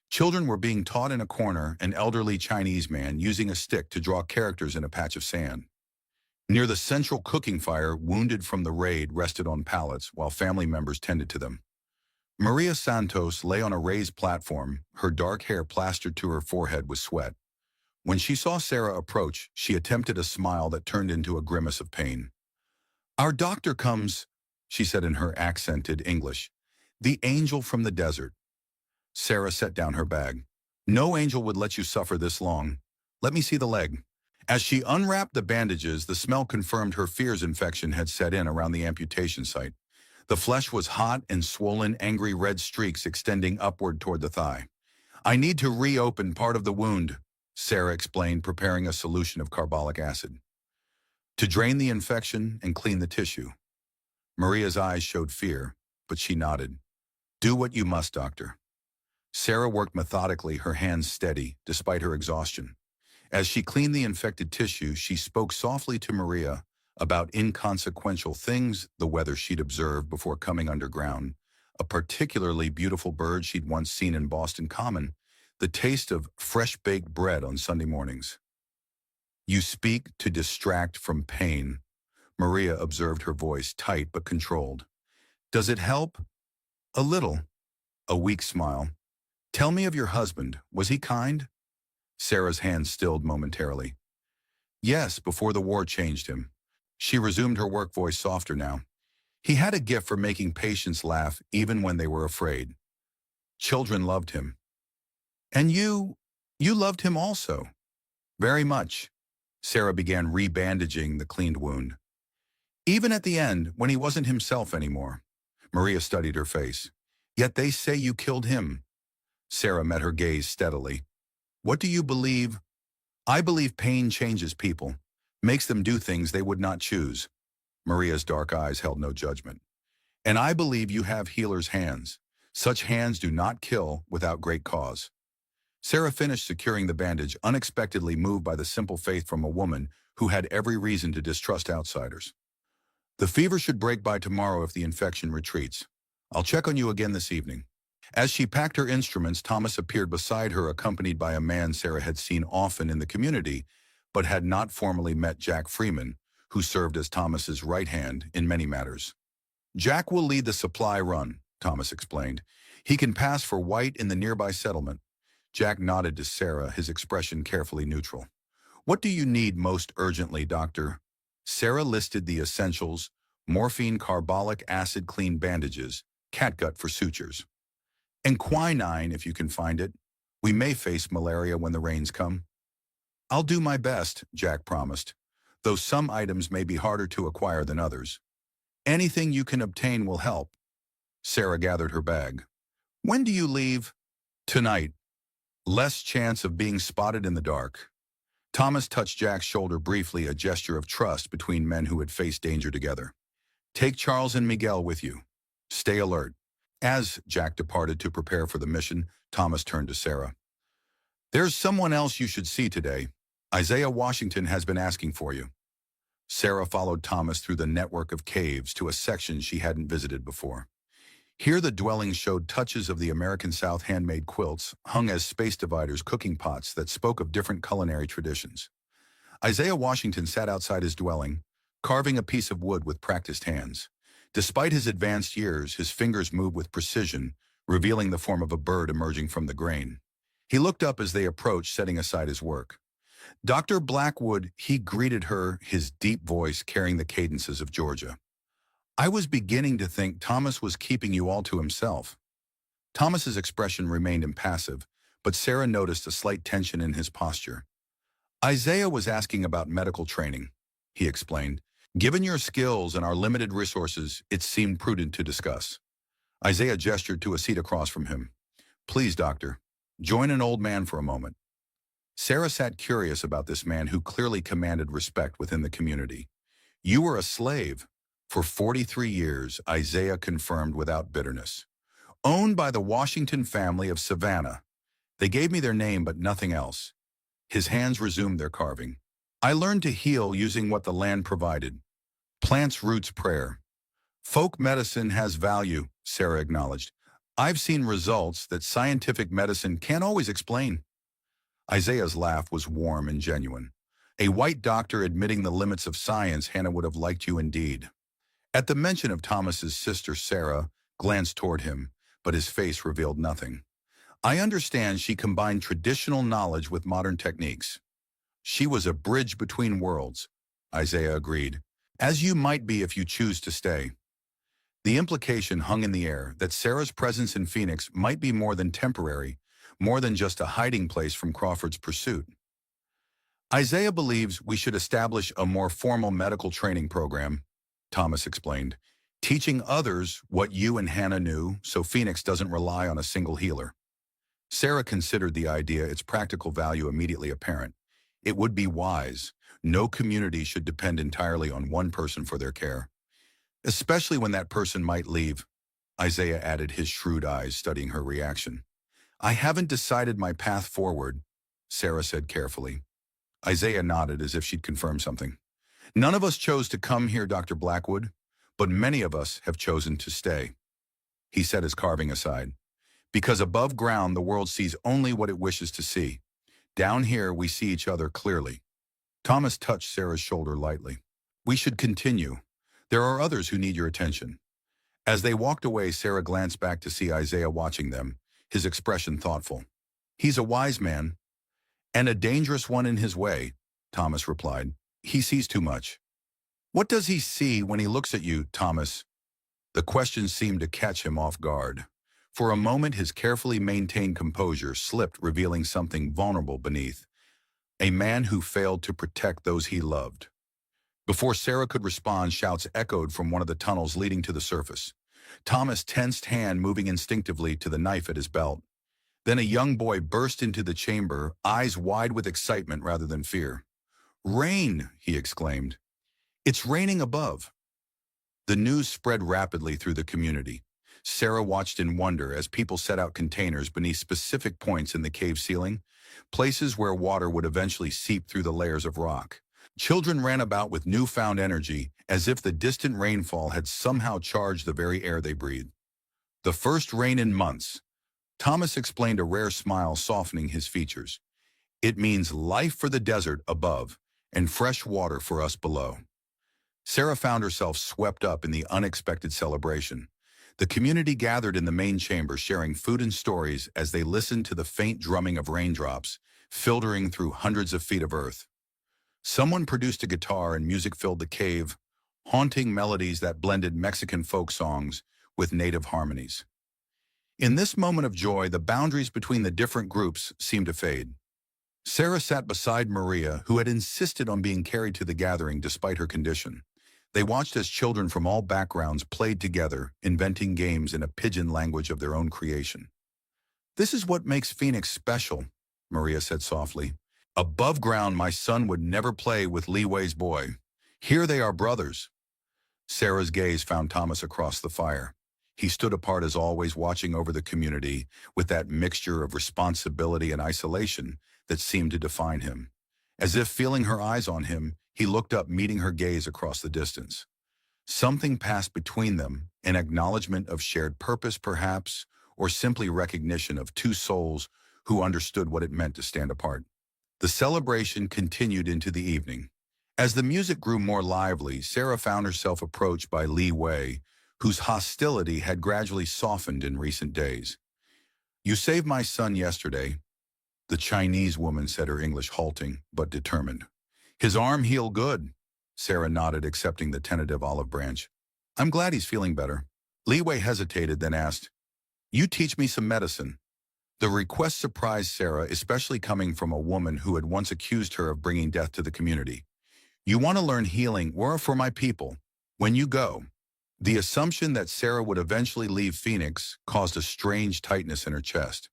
Children were being taught in a corner, an elderly Chinese man using a stick to draw characters in a patch of sand. Near the central cooking fire, wounded from the raid rested on pallets while family members tended to them. Maria Santos lay on a raised platform, her dark hair plastered to her forehead with sweat. When she saw Sarah approach, she attempted a smile that turned into a grimace of pain. "Our doctor comes," she said in her accented English. "The angel from the desert." Sarah set down her bag. "No angel would let you suffer this long. Let me see the leg." As she unwrapped the bandages, the smell confirmed her fears infection had set in around the amputation site. The flesh was hot and swollen, angry red streaks extending upward toward the thigh. "I need to reopen part of the wound," Sarah explained, preparing a solution of carbolic acid. "To drain the infection and clean the tissue." Maria's eyes showed fear, but she nodded. "Do what you must, doctor." Sarah worked methodically, her hands steady, despite her exhaustion. As she cleaned the infected tissue, she spoke softly to Maria about inconsequential things, the weather she'd observed before coming underground, a particularly beautiful bird she'd once seen in Boston Common, the taste of fresh-baked bread on Sunday mornings. "You speak to distract from pain," Maria observed, her voice tight but controlled. "Does it help?" "A little." A weak smile. "Tell me of your husband. Was he kind?" Sarah's hand stilled momentarily. "Yes, before the war changed him." She resumed, her work voice softer now. "He had a gift for making patients laugh even when they were afraid. Children loved him." "And you loved him also." "Very much." Sarah began rebandaging the cleaned wound. "Even at the end, when he wasn't himself anymore." Maria studied her face. "Yet they say you killed him." Sarah met her gaze steadily. "What do you believe?" "I believe pain changes people, makes them do things they would not choose." Maria's dark eyes held no judgment. "And I believe you have healer's hands. Such hands do not kill without great cause." Sarah finished securing the bandage, unexpectedly moved by the simple faith from a woman who had every reason to distrust outsiders. "The fever should break by tomorrow if the infection retreats. I'll check on you again this evening." As she packed her instruments, Thomas appeared beside her, accompanied by a man Sarah had seen often in the community, but had not formally met, Jack Freeman, who served as Thomas's right hand in many matters. "Jack will lead the supply run," Thomas explained. "He can pass for white in the nearby settlement." Jack nodded to Sarah, his expression carefully neutral. "What do you need most urgently, doctor?" Sarah listed the essentials: morphine, carbolic acid, clean bandages, catgut for sutures. "And quinine, if you can find it." We may face malaria when the rains come. I'll do my best, Jack promised, though some items may be harder to acquire than others. Anything you can obtain will help. Sarah gathered her bag. When do you leave? Tonight. Less chance of being spotted in the dark. Thomas touched Jack's shoulder briefly, a gesture of trust between men who had faced danger together. Take Charles and Miguel with you. Stay alert. As Jack departed to prepare for the mission, Thomas turned to Sarah. There's someone else you should see today. Isaiah Washington has been asking for you. Sarah followed Thomas through the network of caves to a section she hadn't visited before. Here the dwelling showed touches of the American South handmade quilts, hung as space dividers, cooking pots that spoke of different culinary traditions. Isaiah Washington sat outside his dwelling, carving a piece of wood with practiced hands. Despite his advanced years, his fingers moved with precision, revealing the form of a bird emerging from the grain. He looked up as they approached, setting aside his work. Dr. Blackwood, he greeted her, his deep voice carrying the cadences of Georgia. I was beginning to think Thomas was keeping you all to himself. Thomas's expression remained impassive, but Sarah noticed a slight tension in his posture. Isaiah was asking about medical training, he explained. Given your skills and our limited resources, it seemed prudent to discuss. Isaiah gestured to a seat across from him. Please, doctor, join an old man for a moment. Sarah sat curious about this man who clearly commanded respect within the community. You were a slave. For 43 years, Isaiah confirmed without bitterness. Owned by the Washington family of Savannah. They gave me their name but nothing else. His hands resumed their carving. I learned to heal using what the land provided. Plants, roots, prayer. Folk medicine has value, Sarah acknowledged. I've seen results that scientific medicine can't always explain. Isaiah's laugh was warm and genuine. A white doctor admitting the limits of science. Hannah would have liked you indeed. At the mention of Thomas's sister, Sarah glanced toward him, but his face revealed nothing. I understand she combined traditional knowledge with modern techniques. She was a bridge between worlds, Isaiah agreed, as you might be if you choose to stay. The implication hung in the air that Sarah's presence in Phoenix might be more than temporary, more than just a hiding place from Crawford's pursuit. Isaiah believes we should establish a more formal medical training program, Thomas explained, teaching others what you and Hannah knew so Phoenix doesn't rely on a single healer. Sarah considered the idea, its practical value immediately apparent. It would be wise. No community should depend entirely on one person for their care, especially when that person might leave. Isaiah added, his shrewd eyes studying her reaction. I haven't decided my path forward, Sarah said carefully. Isaiah nodded as if she'd confirmed something. None of us chose to come here, Dr. Blackwood, but many of us have chosen to stay. He set his carving aside. Because above ground, the world sees only what it wishes to see. Down here, we see each other clearly. Thomas touched Sarah's shoulder lightly. We should continue. There are others who need your attention. As they walked away, Sarah glanced back to see Isaiah watching them, his expression thoughtful. He's a wise man, and a dangerous one in his way, Thomas replied. He sees too much. What does he see when he looks at you, Thomas? The question seemed to catch him off guard. For a moment, his carefully maintained composure slipped, revealing something vulnerable beneath. A man who failed to protect those he loved. Before Sarah could respond, shouts echoed from one of the tunnels leading to the surface. Thomas' tensed hand moving instinctively to the knife at his belt. Then a young boy burst into the chamber, eyes wide with excitement rather than fear. Rain, he exclaimed. It's raining above. The news spread rapidly through the community. Sarah watched in wonder as people set out containers beneath specific points in the cave ceiling, places where water would eventually seep through the layers of rock. Children ran about with newfound energy, as if the distant rainfall had somehow charged the very air they breathed. The first rain in months. Thomas explained, a rare smile softening his features. It means life for the desert above and fresh water for us below. Sarah found herself swept up in the unexpected celebration. The community gathered in the main chamber, sharing food and stories as they listened to the faint drumming of raindrops, filtering through hundreds of feet of earth. Someone produced a guitar and music filled the cave, haunting melodies that blended Mexican folk songs with native harmonies. In this moment of joy, the boundaries between the different groups seemed to fade. Sarah sat beside Maria, who had insisted on being carried to the gathering despite her condition. They watched as children from all backgrounds played together, inventing games in a pidgin language of their own creation. "This is what makes Phoenix special," Maria said softly. "Above ground, my son would never play with Li Wei's boy. Here they are brothers." Sarah's gaze found Thomas across the fire. He stood apart as always, watching over the community with that mixture of responsibility and isolation that seemed to define him. As if feeling her eyes on him, he looked up, meeting her gaze across the distance. Something passed between them, an acknowledgement of shared purpose perhaps, or simply recognition of two souls who understood what it meant to stand apart. The celebration continued into the evening. As the music grew more lively, Sarah found herself approached by Li Wei, whose hostility had gradually softened in recent days. "You saved my son yesterday," the Chinese woman said, her English halting but determined. "His arm healed good," Sarah nodded, accepting the tentative olive branch. "I'm glad he's feeling better." Li Wei hesitated, then asked, "You teach me some medicine?" The request surprised Sarah, especially coming from a woman who had once accused her of bringing death to the community. "You want to learn healing, or for my people, when you go." The assumption that Sarah would eventually leave Phoenix caused a strange tightness in her chest.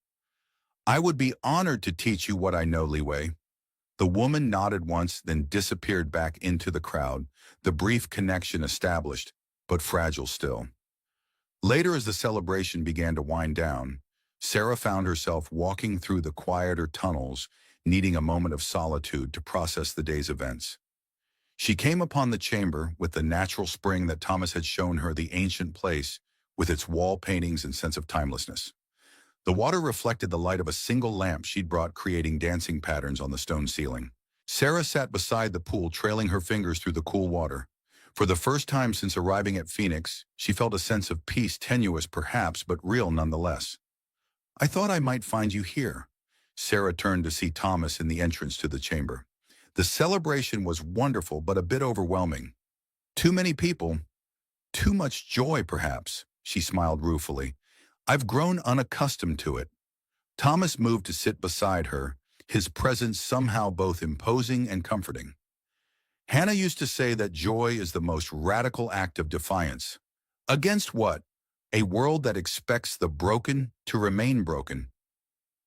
"I would be honored to teach you what I know, Li Wei." The woman nodded once, then disappeared back into the crowd, the brief connection established, but fragile still. Later, as the celebration began to wind down, Sarah found herself walking through the quieter tunnels, needing a moment of solitude to process the day's events. She came upon the chamber with the natural spring that Thomas had shown her, the ancient place with its wall paintings and sense of timelessness. The water reflected the light of a single lamp she'd brought, creating dancing patterns on the stone ceiling. Sarah sat beside the pool, trailing her fingers through the cool water. For the first time since arriving at Phoenix, she felt a sense of peace, tenuous perhaps, but real nonetheless. "I thought I might find you here." Sarah turned to see Thomas in the entrance to the chamber. The celebration was wonderful, but a bit overwhelming. "Too many people, too much joy perhaps," she smiled ruefully. "I've grown unaccustomed to it." Thomas moved to sit beside her, his presence somehow both imposing and comforting. "Hannah used to say that joy is the most radical act of defiance. Against what? A world that expects the broken to remain broken."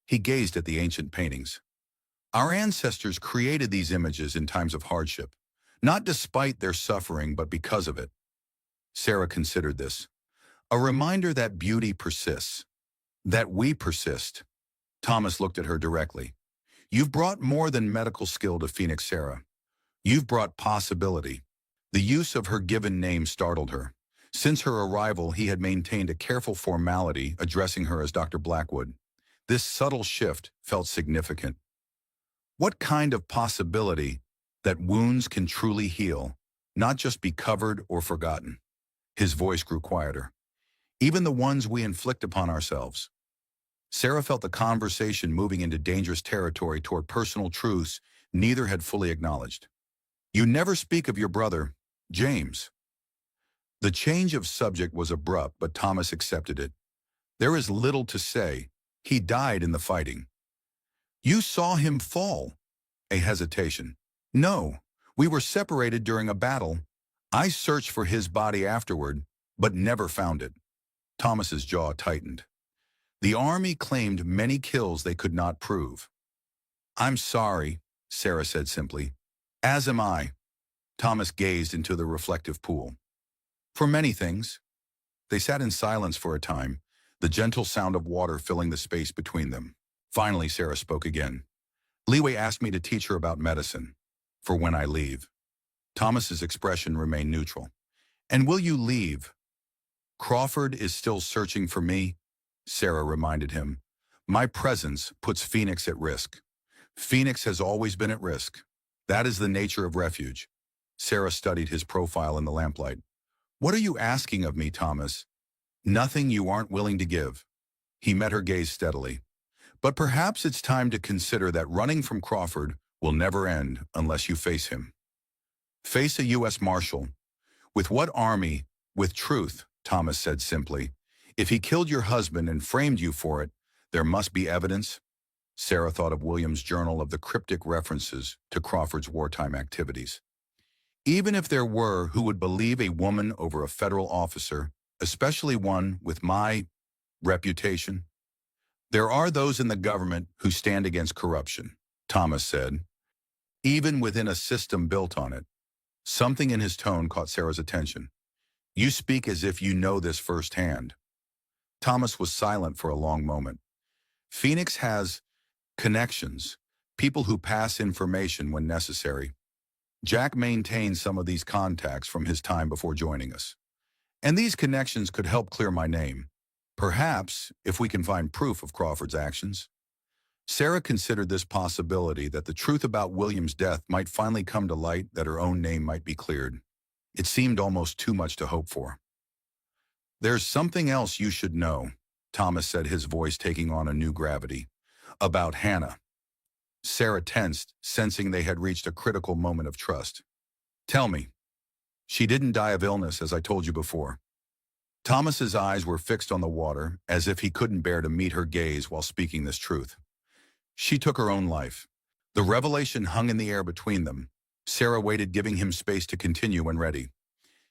He gazed at the ancient paintings. "Our ancestors created these images in times of hardship, not despite their suffering, but because of it." Sarah considered this. A reminder that beauty persists, that we persist. Thomas looked at her directly. "You've brought more than medical skill to Phoenix, Sarah. You've brought possibility." The use of her given name startled her. Since her arrival, he had maintained a careful formality, addressing her as Dr. Blackwood. This subtle shift felt significant. What kind of possibility that wounds can truly heal, not just be covered or forgotten? His voice grew quieter. "Even the ones we inflict upon ourselves." Sarah felt the conversation moving into dangerous territory toward personal truths neither had fully acknowledged. "You never speak of your brother, James." The change of subject was abrupt, but Thomas accepted it. "There is little to say. He died in the fighting." "You saw him fall?" A hesitation. "No, we were separated during a battle. I searched for his body afterward, but never found it." Thomas's jaw tightened. "The army claimed many kills they could not prove." "I'm sorry," Sarah said simply. "As am I." Thomas gazed into the reflective pool. "For many things." They sat in silence for a time, the gentle sound of water filling the space between them. Finally, Sarah spoke again. "Li Wei asked me to teach her about medicine, for when I leave." Thomas's expression remained neutral. "And will you leave?" "Crawford is still searching for me," Sarah reminded him. "My presence puts Phoenix at risk. Phoenix has always been at risk. That is the nature of refuge." Sarah studied his profile in the lamplight. "What are you asking of me, Thomas?" "Nothing you aren't willing to give." He met her gaze steadily. "But perhaps it's time to consider that running from Crawford will never end unless you face him." "Face a U.S. Marshal. With what army? With truth," Thomas said simply. If he killed your husband and framed you for it, there must be evidence. Sarah thought of William's journal of the cryptic references to Crawford's wartime activities. Even if there were, who would believe a woman over a federal officer, especially one with my reputation? There are those in the government who stand against corruption, Thomas said, even within a system built on it. Something in his tone caught Sarah's attention. You speak as if you know this firsthand. Thomas was silent for a long moment. Phoenix has connections, people who pass information when necessary. Jack maintains some of these contacts from his time before joining us. And these connections could help clear my name. Perhaps, if we can find proof of Crawford's actions. Sarah considered this possibility that the truth about William's death might finally come to light, that her own name might be cleared. It seemed almost too much to hope for. There's something else you should know, Thomas said, his voice taking on a new gravity. About Hannah. Sarah tensed, sensing they had reached a critical moment of trust. Tell me. She didn't die of illness, as I told you before. Thomas's eyes were fixed on the water, as if he couldn't bear to meet her gaze while speaking this truth. She took her own life. The revelation hung in the air between them. Sarah waited, giving him space to continue when ready.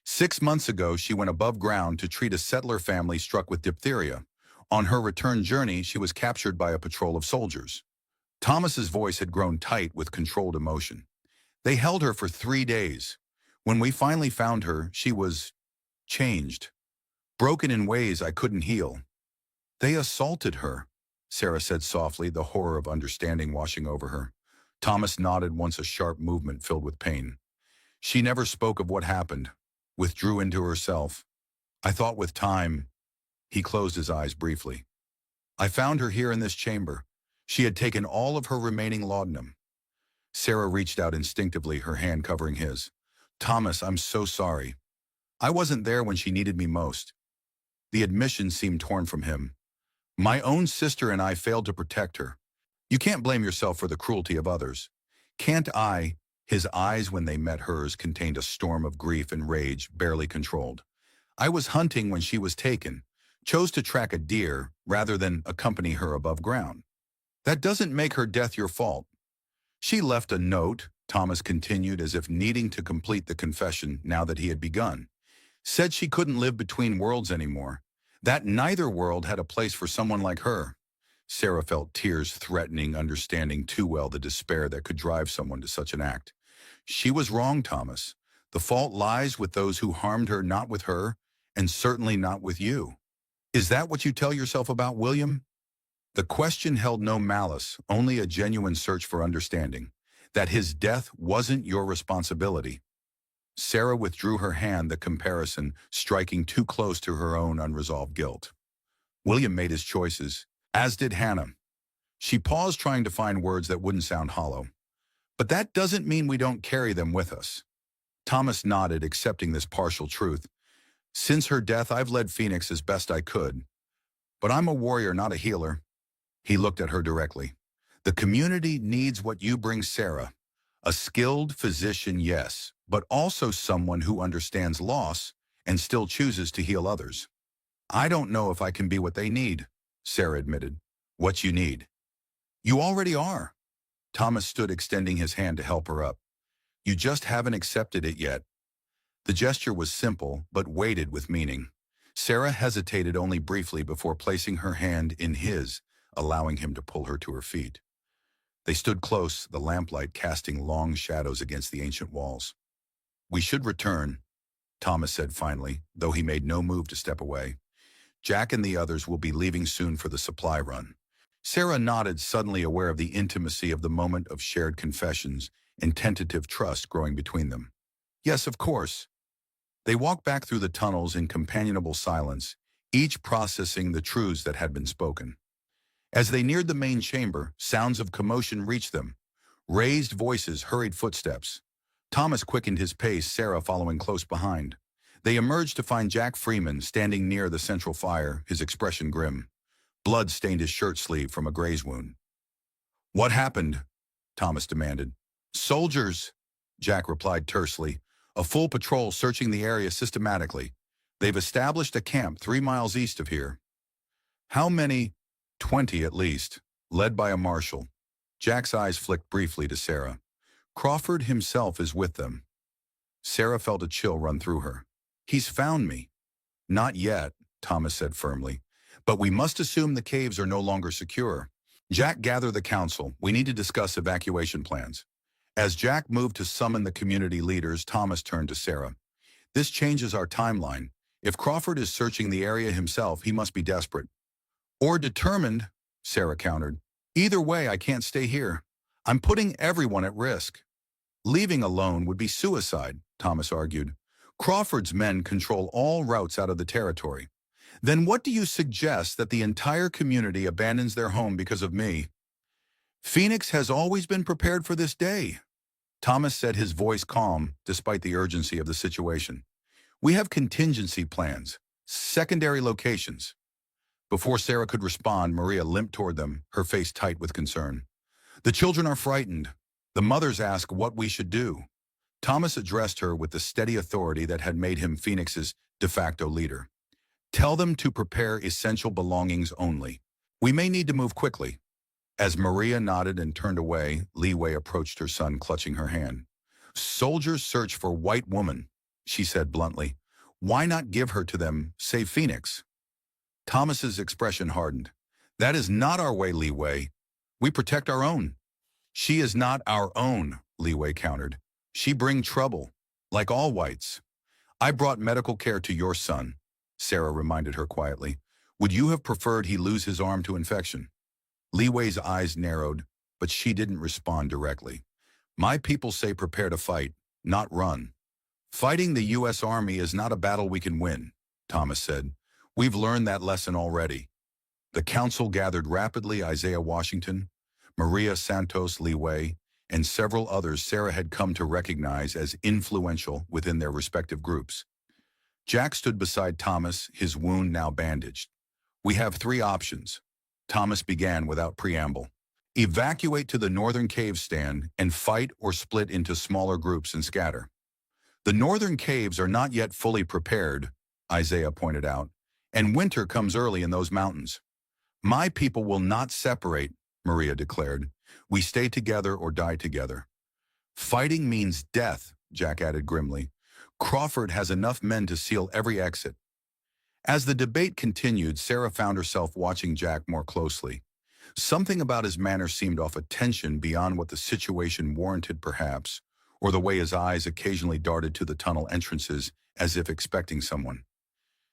6 months ago, she went above ground to treat a settler family struck with diphtheria. On her return journey, she was captured by a patrol of soldiers. Thomas's voice had grown tight with controlled emotion. They held her for 3 days. When we finally found her, she was changed. Broken in ways I couldn't heal. They assaulted her, Sarah said softly, the horror of understanding washing over her. Thomas nodded once, a sharp movement filled with pain. She never spoke of what happened, withdrew into herself. I thought with time. He closed his eyes briefly. I found her here in this chamber. She had taken all of her remaining laudanum. Sarah reached out instinctively, her hand covering his. Thomas, I'm so sorry. I wasn't there when she needed me most. The admission seemed torn from him. My own sister and I failed to protect her. You can't blame yourself for the cruelty of others. Can't I? His eyes, when they met hers, contained a storm of grief and rage, barely controlled. I was hunting when she was taken, chose to track a deer rather than accompany her above ground. That doesn't make her death your fault. She left a note, Thomas continued, as if needing to complete the confession now that he had begun. Said she couldn't live between worlds anymore. That neither world had a place for someone like her. Sarah felt tears threatening, understanding too well the despair that could drive someone to such an act. She was wrong, Thomas. The fault lies with those who harmed her, not with her, and certainly not with you. Is that what you tell yourself about William? The question held no malice, only a genuine search for understanding. That his death wasn't your responsibility. Sarah withdrew her hand, the comparison striking too close to her own unresolved guilt. William made his choices, as did Hannah. She paused, trying to find words that wouldn't sound hollow. But that doesn't mean we don't carry them with us. Thomas nodded, accepting this partial truth. Since her death, I've led Phoenix as best I could. But I'm a warrior, not a healer. He looked at her directly. The community needs what you bring, Sarah. A skilled physician, yes, but also someone who understands loss and still chooses to heal others. I don't know if I can be what they need, Sarah admitted. What you need? You already are. Thomas stood, extending his hand to help her up. You just haven't accepted it yet. The gesture was simple, but weighted with meaning. Sarah hesitated only briefly before placing her hand in his, allowing him to pull her to her feet. They stood close, the lamplight casting long shadows against the ancient walls. We should return, Thomas said finally, though he made no move to step away. Jack and the others will be leaving soon for the supply run. Sarah nodded, suddenly aware of the intimacy of the moment of shared confessions and tentative trust growing between them. Yes, of course. They walked back through the tunnels in companionable silence, each processing the truths that had been spoken. As they neared the main chamber, sounds of commotion reached them. Raised voices, hurried footsteps. Thomas quickened his pace, Sarah following close behind. They emerged to find Jack Freeman standing near the central fire, his expression grim. Blood stained his shirt sleeve from a graze wound. What happened? Thomas demanded. Soldiers, Jack replied tersely. A full patrol searching the area systematically. They've established a camp 3 miles east of here. How many? 20 at least, led by a marshal. Jack's eyes flicked briefly to Sarah. Crawford himself is with them. Sarah felt a chill run through her. He's found me. Not yet, Thomas said firmly. But we must assume the caves are no longer secure. Jack, gather the council. We need to discuss evacuation plans. As Jack moved to summon the community leaders, Thomas turned to Sarah. This changes our timeline. If Crawford is searching the area himself, he must be desperate. Or determined, Sarah countered. Either way, I can't stay here. I'm putting everyone at risk. Leaving alone would be suicide, Thomas argued. Crawford's men control all routes out of the territory. Then what do you suggest, that the entire community abandons their home because of me? Phoenix has always been prepared for this day, Thomas said, his voice calm despite the urgency of the situation. We have contingency plans, secondary locations. Before Sarah could respond, Maria limped toward them, her face tight with concern. The children are frightened. The mothers ask what we should do. Thomas addressed her with the steady authority that had made him Phoenix's de facto leader. Tell them to prepare essential belongings only. We may need to move quickly. As Maria nodded and turned away, Li Wei approached her son, clutching her hand. Soldiers search for white woman, she said bluntly. Why not give her to them, save Phoenix? Thomas's expression hardened. That is not our way, Li Wei. We protect our own. She is not our own, Li Wei countered. She bring trouble, like all whites. I brought medical care to your son, Sarah reminded her quietly. Would you have preferred he lose his arm to infection? Li Wei's eyes narrowed, but she didn't respond directly. My people say prepare to fight, not run. Fighting the U.S. Army is not a battle we can win, Thomas said. We've learned that lesson already. The council gathered rapidly. Isaiah Washington, Maria Santos, Li Wei, and several others Sarah had come to recognize as influential within their respective groups. Jack stood beside Thomas, his wound now bandaged. We have 3 options, Thomas began without preamble. Evacuate to the northern cave stand and fight, or split into smaller groups and scatter. The northern caves are not yet fully prepared, Isaiah pointed out, and winter comes early in those mountains. My people will not separate, Maria declared. We stay together or die together. Fighting means death, Jack added grimly. Crawford has enough men to seal every exit. As the debate continued, Sarah found herself watching Jack more closely. Something about his manner seemed off, a tension beyond what the situation warranted perhaps, or the way his eyes occasionally darted to the tunnel entrances as if expecting someone.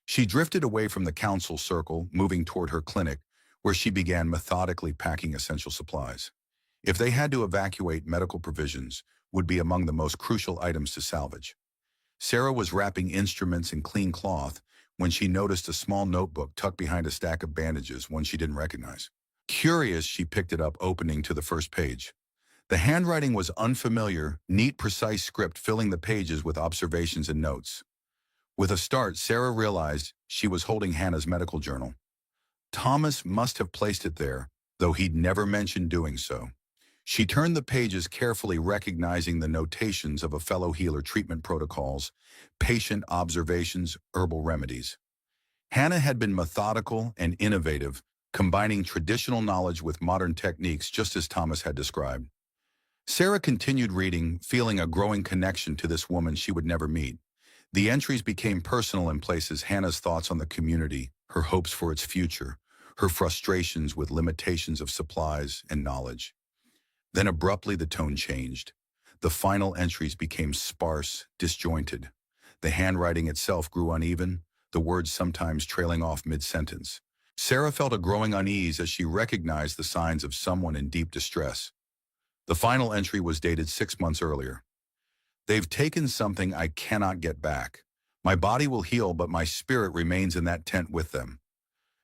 She drifted away from the council circle, moving toward her clinic, where she began methodically packing essential supplies. If they had to evacuate, medical provisions would be among the most crucial items to salvage. Sarah was wrapping instruments in clean cloth when she noticed a small notebook tucked behind a stack of bandages, one she didn't recognize. Curious, she picked it up, opening to the first page. The handwriting was unfamiliar, neat, precise script filling the pages with observations and notes. With a start, Sarah realized she was holding Hannah's medical journal. Thomas must have placed it there, though he'd never mentioned doing so. She turned the pages carefully, recognizing the notations of a fellow healer, treatment protocols, patient observations, herbal remedies. Hannah had been methodical and innovative, combining traditional knowledge with modern techniques, just as Thomas had described. Sarah continued reading, feeling a growing connection to this woman she would never meet. The entries became personal in places: Hannah's thoughts on the community, her hopes for its future, her frustrations with limitations of supplies and knowledge. Then abruptly the tone changed. The final entries became sparse, disjointed. The handwriting itself grew uneven, the words sometimes trailing off mid-sentence. Sarah felt a growing unease as she recognized the signs of someone in deep distress. The final entry was dated 6 months earlier. They've taken something I cannot get back. My body will heal, but my spirit remains in that tent with them.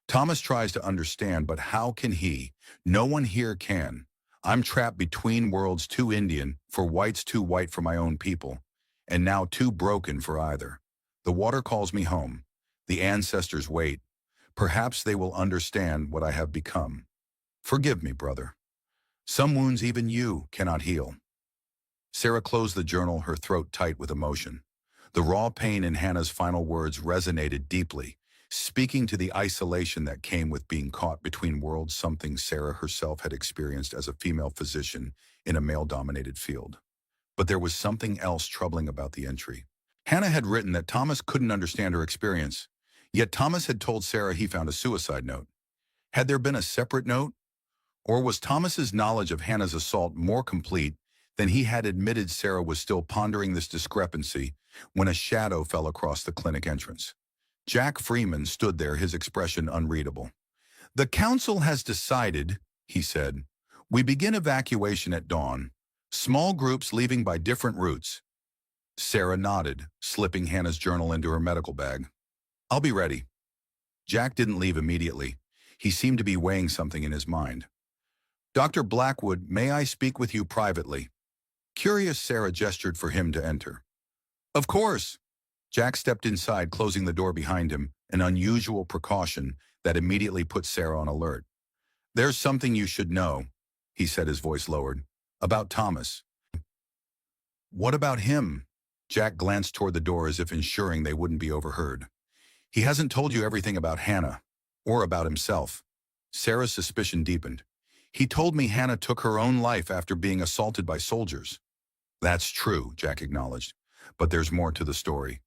Thomas tries to understand, but how can he? No one here can. I'm trapped between worlds, too Indian for whites, too white for my own people, and now too broken for either. The water calls me home. The ancestors wait. Perhaps they will understand what I have become. Forgive me, brother. Some wounds even you cannot heal. Sarah closed the journal, her throat tight with emotion. The raw pain in Hannah's final words resonated deeply, speaking to the isolation that came with being caught between worlds, something Sarah herself had experienced as a female physician in a male-dominated field. But there was something else troubling about the entry. Hannah had written that Thomas couldn't understand her experience, yet Thomas had told Sarah he found a suicide note. Had there been a separate note? Or was Thomas's knowledge of Hannah's assault more complete than he had admitted? Sarah was still pondering this discrepancy when a shadow fell across the clinic entrance. Jack Freeman stood there, his expression unreadable. "The council has decided," he said. "We begin evacuation at dawn. Small groups leaving by different routes." Sarah nodded, slipping Hannah's journal into her medical bag. "I'll be ready." Jack didn't leave immediately. He seemed to be weighing something in his mind. "Dr. Blackwood, may I speak with you privately?" Curious, Sarah gestured for him to enter. "Of course." Jack stepped inside, closing the door behind him, an unusual precaution that immediately put Sarah on alert. "There's something you should know," he said, his voice lowered. "About Thomas." "What about him?" Jack glanced toward the door as if ensuring they wouldn't be overheard. "He hasn't told you everything about Hannah, or about himself." Sarah's suspicion deepened. "He told me Hannah took her own life after being assaulted by soldiers." "That's true," Jack acknowledged, "but there's more to the story."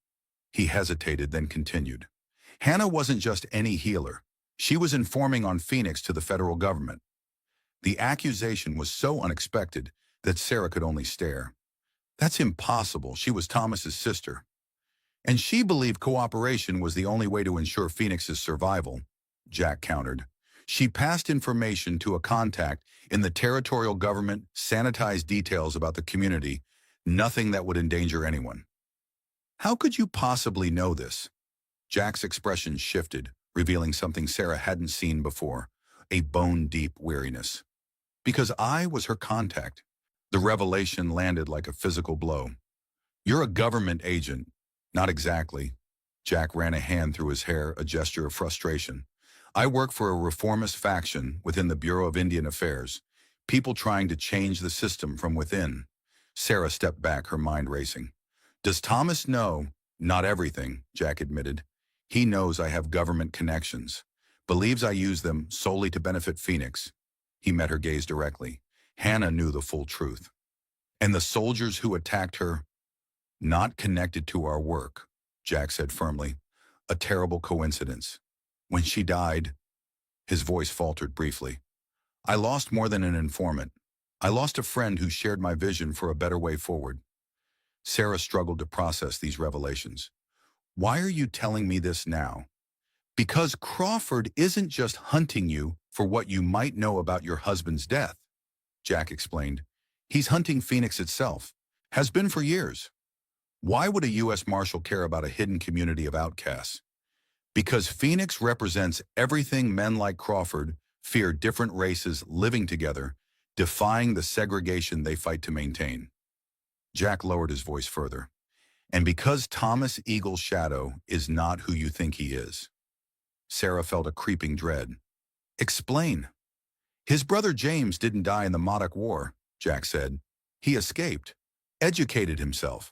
He hesitated, then continued. "Hannah wasn't just any healer. She was informing on Phoenix to the federal government." The accusation was so unexpected that Sarah could only stare. "That's impossible. She was Thomas's sister." "And she believed cooperation was the only way to ensure Phoenix's survival," Jack countered. "She passed information to a contact in the territorial government, sanitized details about the community, nothing that would endanger anyone." "How could you possibly know this?" Jack's expression shifted, revealing something Sarah hadn't seen before, a bone-deep weariness. "Because I was her contact." The revelation landed like a physical blow. "You're a government agent." "Not exactly." Jack ran a hand through his hair, a gesture of frustration. "I work for a reformist faction within the Bureau of Indian Affairs, people trying to change the system from within." Sarah stepped back, her mind racing. "Does Thomas know?" "Not everything," Jack admitted. "He knows I have government connections, believes I use them solely to benefit Phoenix." He met her gaze directly. Hannah knew the full truth. "And the soldiers who attacked her?" "Not connected to our work," Jack said firmly. "A terrible coincidence. When she died," his voice faltered briefly, "I lost more than an informant. I lost a friend who shared my vision for a better way forward." Sarah struggled to process these revelations. "Why are you telling me this now?" "Because Crawford isn't just hunting you for what you might know about your husband's death," Jack explained. "He's hunting Phoenix itself. Has been for years." "Why would a U.S. Marshal care about a hidden community of outcasts?" "Because Phoenix represents everything men like Crawford fear: different races living together, defying the segregation they fight to maintain." Jack lowered his voice further. "And because Thomas Eagle's shadow is not who you think he is." Sarah felt a creeping dread. "Explain." "His brother James didn't die in the Modoc War," Jack said. "He escaped, educated himself,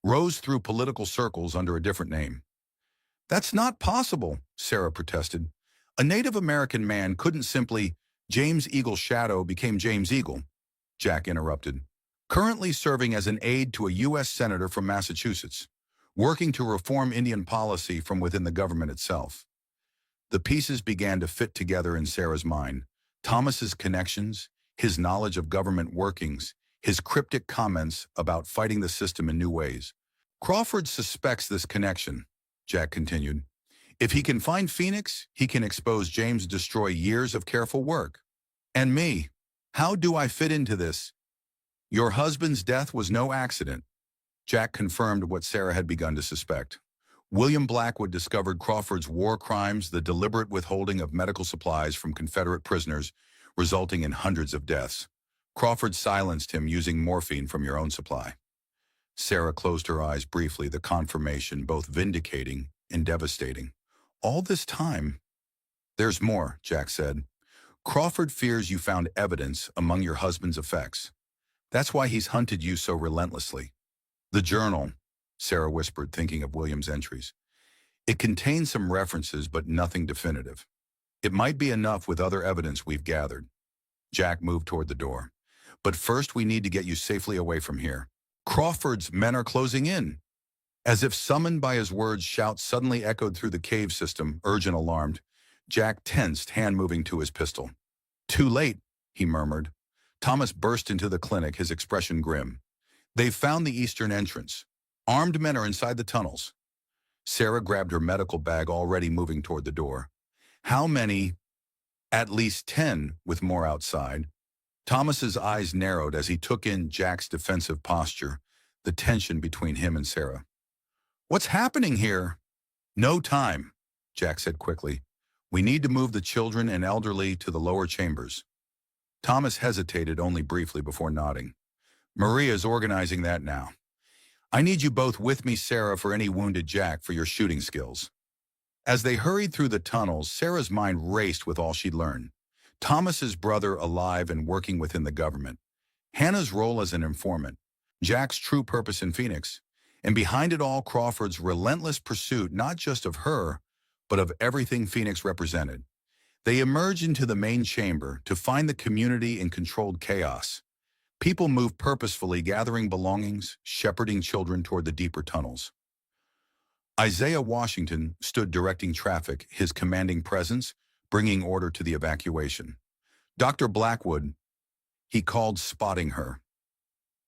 rose through political circles under a different name." "That's not possible," Sarah protested. "A Native American man couldn't simply—" "James Eagle's shadow became James Eagle," Jack interrupted. "Currently serving as an aide to a U.S. Senator from Massachusetts, working to reform Indian policy from within the government itself." The pieces began to fit together in Sarah's mind. Thomas's connections, his knowledge of government workings, his cryptic comments about fighting the system in new ways. "Crawford suspects this connection," Jack continued. "If he can find Phoenix, he can expose James, destroy years of careful work. And me, how do I fit into this?" "Your husband's death was no accident." Jack confirmed what Sarah had begun to suspect. William Blackwood discovered Crawford's war crimes, the deliberate withholding of medical supplies from Confederate prisoners, resulting in hundreds of deaths. Crawford silenced him using morphine from your own supply. Sarah closed her eyes briefly, the confirmation both vindicating and devastating. "All this time—" "There's more," Jack said. "Crawford fears you found evidence among your husband's effects. That's why he's hunted you so relentlessly." "The journal," Sarah whispered, thinking of William's entries. It contains some references, but nothing definitive. It might be enough with other evidence we've gathered. Jack moved toward the door. But first we need to get you safely away from here. Crawford's men are closing in. As if summoned by his words, shouts suddenly echoed through the cave system, urgent alarmed. Jack tensed, hand moving to his pistol. Too late, he murmured. Thomas burst into the clinic, his expression grim. They've found the eastern entrance. Armed men are inside the tunnels. Sarah grabbed her medical bag, already moving toward the door. How many? At least 10, with more outside. Thomas's eyes narrowed as he took in Jack's defensive posture, the tension between him and Sarah. What's happening here? No time, Jack said quickly. We need to move the children and elderly to the lower chambers. Thomas hesitated only briefly before nodding. Maria's organizing that now. I need you both with me, Sarah, for any wounded Jack for your shooting skills. As they hurried through the tunnels, Sarah's mind raced with all she'd learned. Thomas's brother alive and working within the government. Hannah's role as an informant. Jack's true purpose in Phoenix. And behind it all, Crawford's relentless pursuit not just of her, but of everything Phoenix represented. They emerged into the main chamber to find the community in controlled chaos. People moved purposefully, gathering belongings, shepherding children toward the deeper tunnels. Isaiah Washington stood directing traffic, his commanding presence, bringing order to the evacuation. Dr. Blackwood, he called, spotting her.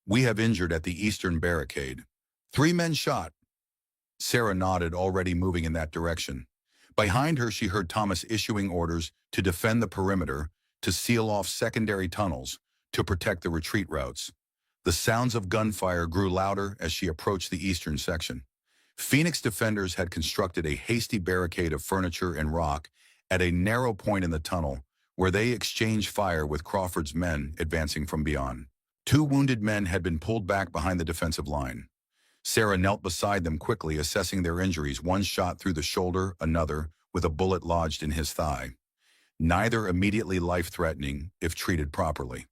We have injured at the eastern barricade. 3 men shot. Sarah nodded, already moving in that direction. Behind her, she heard Thomas issuing orders to defend the perimeter, to seal off secondary tunnels, to protect the retreat routes. The sounds of gunfire grew louder as she approached the eastern section. Phoenix defenders had constructed a hasty barricade of furniture and rock at a narrow point in the tunnel, where they exchanged fire with Crawford's men advancing from beyond. 2 wounded men had been pulled back behind the defensive line. Sarah knelt beside them, quickly assessing their injuries, one shot through the shoulder, another with a bullet lodged in his thigh. Neither immediately life-threatening if treated properly.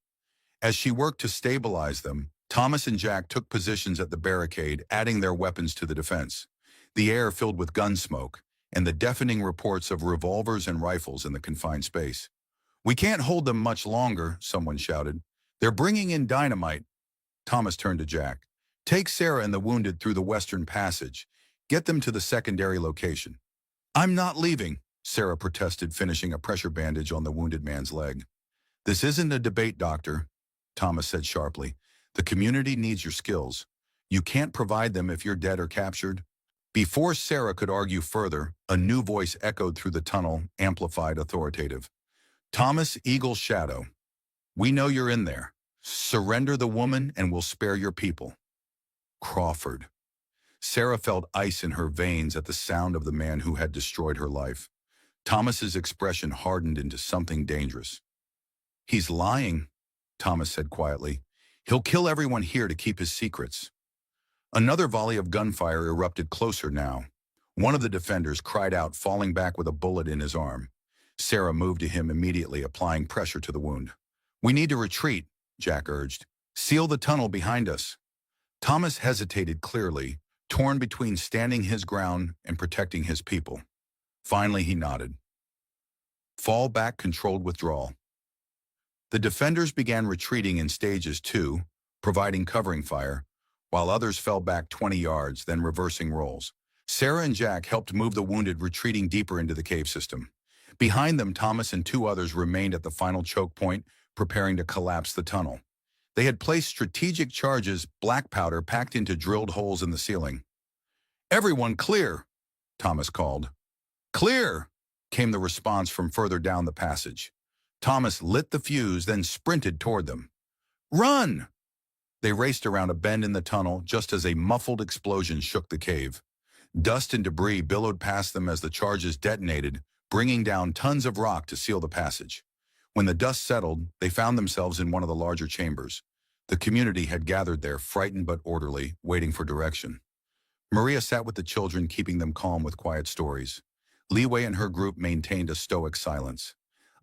As she worked to stabilize them, Thomas and Jack took positions at the barricade, adding their weapons to the defense. The air filled with gun smoke and the deafening reports of revolvers and rifles in the confined space. We can't hold them much longer, someone shouted. They're bringing in dynamite. Thomas turned to Jack. Take Sarah and the wounded through the western passage. Get them to the secondary location. I'm not leaving, Sarah protested, finishing a pressure bandage on the wounded man's leg. This isn't a debate, Doctor, Thomas said sharply. The community needs your skills. You can't provide them if you're dead or captured. Before Sarah could argue further, a new voice echoed through the tunnel, amplified, authoritative. Thomas, Eagle Shadow. We know you're in there. Surrender the woman and we'll spare your people. Crawford. Sarah felt ice in her veins at the sound of the man who had destroyed her life. Thomas's expression hardened into something dangerous. He's lying, Thomas said quietly. He'll kill everyone here to keep his secrets. Another volley of gunfire erupted closer now. One of the defenders cried out, falling back with a bullet in his arm. Sarah moved to him immediately, applying pressure to the wound. We need to retreat, Jack urged. Seal the tunnel behind us. Thomas hesitated, clearly, torn between standing his ground and protecting his people. Finally, he nodded. Fall back, controlled withdrawal. The defenders began retreating in stages too, providing covering fire, while others fell back 20 yards, then reversing roles. Sarah and Jack helped move the wounded, retreating deeper into the cave system. Behind them, Thomas and 2 others remained at the final choke point, preparing to collapse the tunnel. They had placed strategic charges, black powder packed into drilled holes in the ceiling. Everyone clear, Thomas called. Clear, came the response from further down the passage. Thomas lit the fuse, then sprinted toward them. Run! They raced around a bend in the tunnel just as a muffled explosion shook the cave. Dust and debris billowed past them as the charges detonated, bringing down tons of rock to seal the passage. When the dust settled, they found themselves in one of the larger chambers. The community had gathered there, frightened but orderly, waiting for direction. Maria sat with the children, keeping them calm with quiet stories. Leeway and her group maintained a stoic silence.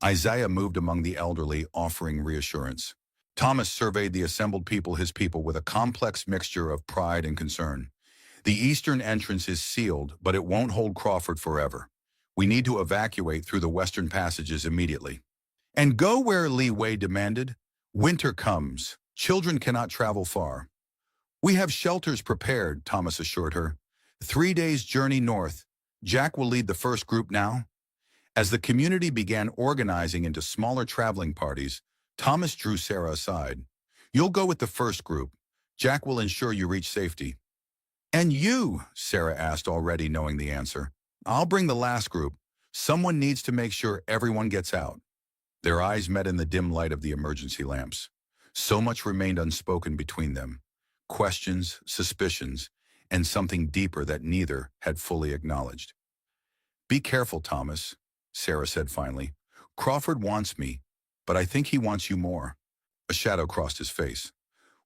Isaiah moved among the elderly, offering reassurance. Thomas surveyed the assembled people, his people, with a complex mixture of pride and concern. The eastern entrance is sealed, but it won't hold Crawford forever. We need to evacuate through the western passages immediately. And go where Li Wei demanded. Winter comes. Children cannot travel far. We have shelters prepared, Thomas assured her. 3 days' journey north. Jack will lead the first group now. As the community began organizing into smaller traveling parties, Thomas drew Sarah aside. You'll go with the first group. Jack will ensure you reach safety. And you? Sarah asked, already knowing the answer. I'll bring the last group. Someone needs to make sure everyone gets out. Their eyes met in the dim light of the emergency lamps. So much remained unspoken between them. Questions, suspicions, and something deeper that neither had fully acknowledged. Be careful, Thomas, Sarah said finally. Crawford wants me, but I think he wants you more. A shadow crossed his face.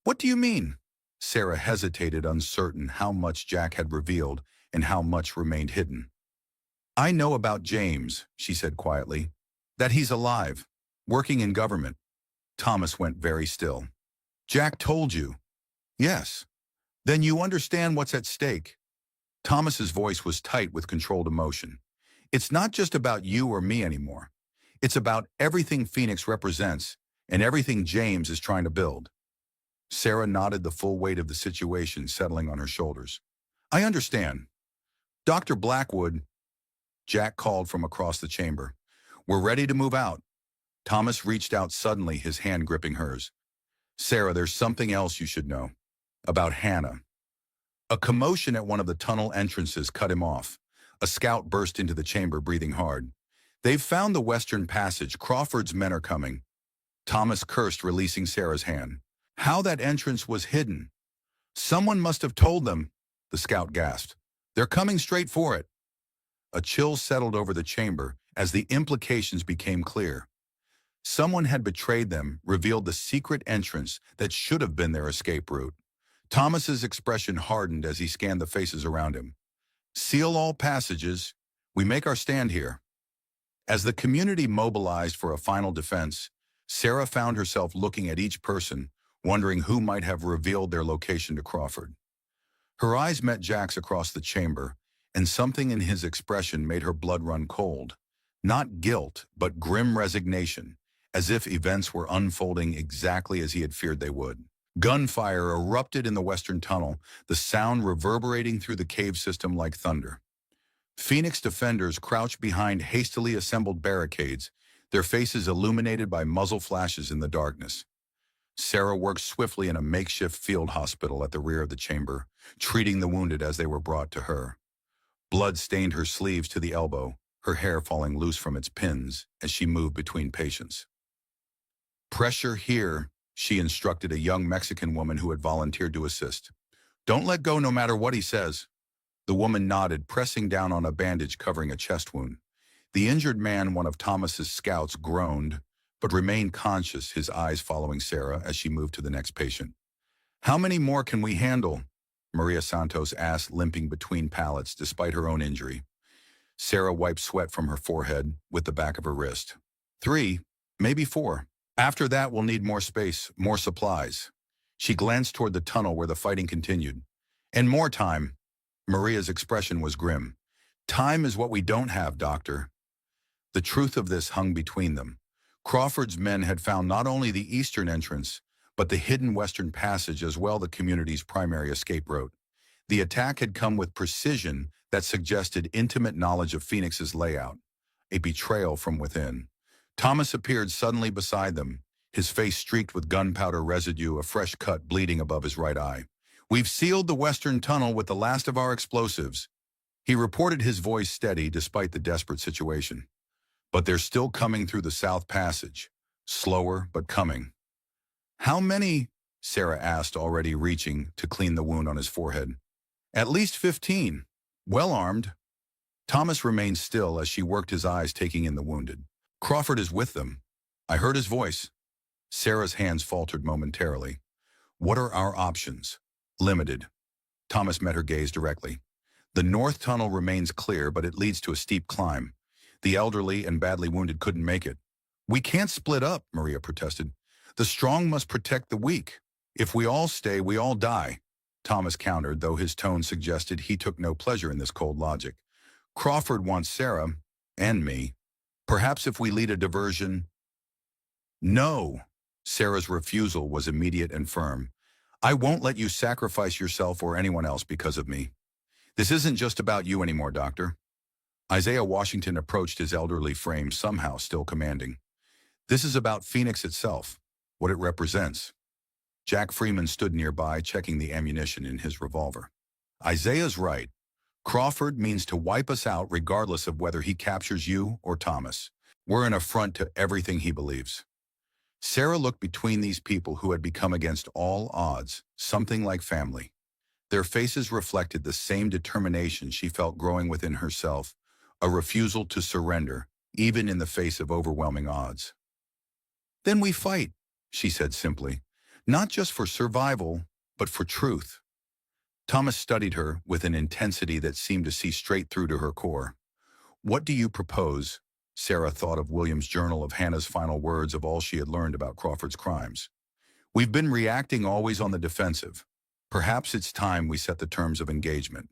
What do you mean? Sarah hesitated, uncertain how much Jack had revealed and how much remained hidden. I know about James, she said quietly, that he's alive, working in government. Thomas went very still. Jack told you? Yes. Then you understand what's at stake. Thomas's voice was tight with controlled emotion. It's not just about you or me anymore. It's about everything Phoenix represents and everything James is trying to build. Sarah nodded, the full weight of the situation settling on her shoulders. I understand. Dr. Blackwood, Jack called from across the chamber. We're ready to move out. Thomas reached out suddenly, his hand gripping hers. Sarah, there's something else you should know. About Hannah. A commotion at one of the tunnel entrances cut him off. A scout burst into the chamber, breathing hard. They've found the western passage. Crawford's men are coming. Thomas cursed, releasing Sarah's hand. How that entrance was hidden. Someone must have told them, the scout gasped. They're coming straight for it. A chill settled over the chamber as the implications became clear. Someone had betrayed them, revealed the secret entrance that should have been their escape route. Thomas's expression hardened as he scanned the faces around him. Seal all passages. We make our stand here. As the community mobilized for a final defense, Sarah found herself looking at each person, wondering who might have revealed their location to Crawford. Her eyes met Jack's across the chamber, and something in his expression made her blood run cold. Not guilt, but grim resignation, as if events were unfolding exactly as he had feared they would. Gunfire erupted in the western tunnel, the sound reverberating through the cave system like thunder. Phoenix defenders crouched behind hastily assembled barricades, their faces illuminated by muzzle flashes in the darkness. Sarah worked swiftly in a makeshift field hospital at the rear of the chamber, treating the wounded as they were brought to her. Blood stained her sleeves to the elbow, her hair falling loose from its pins as she moved between patients. Pressure here, she instructed a young Mexican woman who had volunteered to assist. Don't let go no matter what he says. The woman nodded, pressing down on a bandage covering a chest wound. The injured man, one of Thomas's scouts, groaned, but remained conscious, his eyes following Sarah as she moved to the next patient. How many more can we handle? Maria Santos asked, limping between pallets despite her own injury. Sarah wiped sweat from her forehead with the back of her wrist. 3, maybe 4. After that, we'll need more space, more supplies. She glanced toward the tunnel where the fighting continued. And more time. Maria's expression was grim. Time is what we don't have, Doctor. The truth of this hung between them. Crawford's men had found not only the eastern entrance, but the hidden western passage as well, the community's primary escape route. The attack had come with precision that suggested intimate knowledge of Phoenix's layout, a betrayal from within. Thomas appeared suddenly beside them, his face streaked with gunpowder residue, a fresh cut bleeding above his right eye. We've sealed the western tunnel with the last of our explosives. He reported, his voice steady despite the desperate situation. But they're still coming through the south passage. Slower, but coming. How many? Sarah asked, already reaching to clean the wound on his forehead. At least 15. Well armed. Thomas remained still as she worked, his eyes taking in the wounded. Crawford is with them. I heard his voice. Sarah's hands faltered momentarily. What are our options? Limited. Thomas met her gaze directly. The north tunnel remains clear, but it leads to a steep climb. The elderly and badly wounded couldn't make it. We can't split up, Maria protested. The strong must protect the weak. If we all stay, we all die. Thomas countered, though his tone suggested he took no pleasure in this cold logic. Crawford wants Sarah and me. Perhaps if we lead a diversion. No. Sarah's refusal was immediate and firm. I won't let you sacrifice yourself or anyone else because of me. This isn't just about you anymore, Doctor. Isaiah Washington approached his elderly frame, somehow still commanding. This is about Phoenix itself, what it represents. Jack Freeman stood nearby, checking the ammunition in his revolver. Isaiah's right. Crawford means to wipe us out regardless of whether he captures you or Thomas. We're an affront to everything he believes. Sarah looked between these people who had become against all odds, something like family. Their faces reflected the same determination she felt growing within herself, a refusal to surrender, even in the face of overwhelming odds. Then we fight, she said simply, not just for survival, but for truth. Thomas studied her with an intensity that seemed to see straight through to her core. What do you propose? Sarah thought of William's journal, of Hannah's final words, of all she had learned about Crawford's crimes. We've been reacting always on the defensive. Perhaps it's time we set the terms of engagement.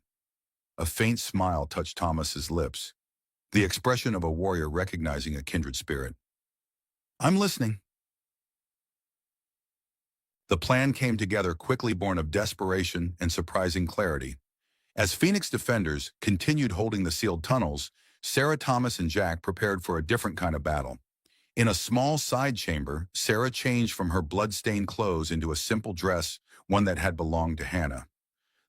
A faint smile touched Thomas's lips, the expression of a warrior recognizing a kindred spirit. I'm listening. The plan came together quickly, born of desperation and surprising clarity. As Phoenix defenders continued holding the sealed tunnels, Sarah, Thomas, and Jack prepared for a different kind of battle. In a small side chamber, Sarah changed from her blood-stained clothes into a simple dress, one that had belonged to Hannah.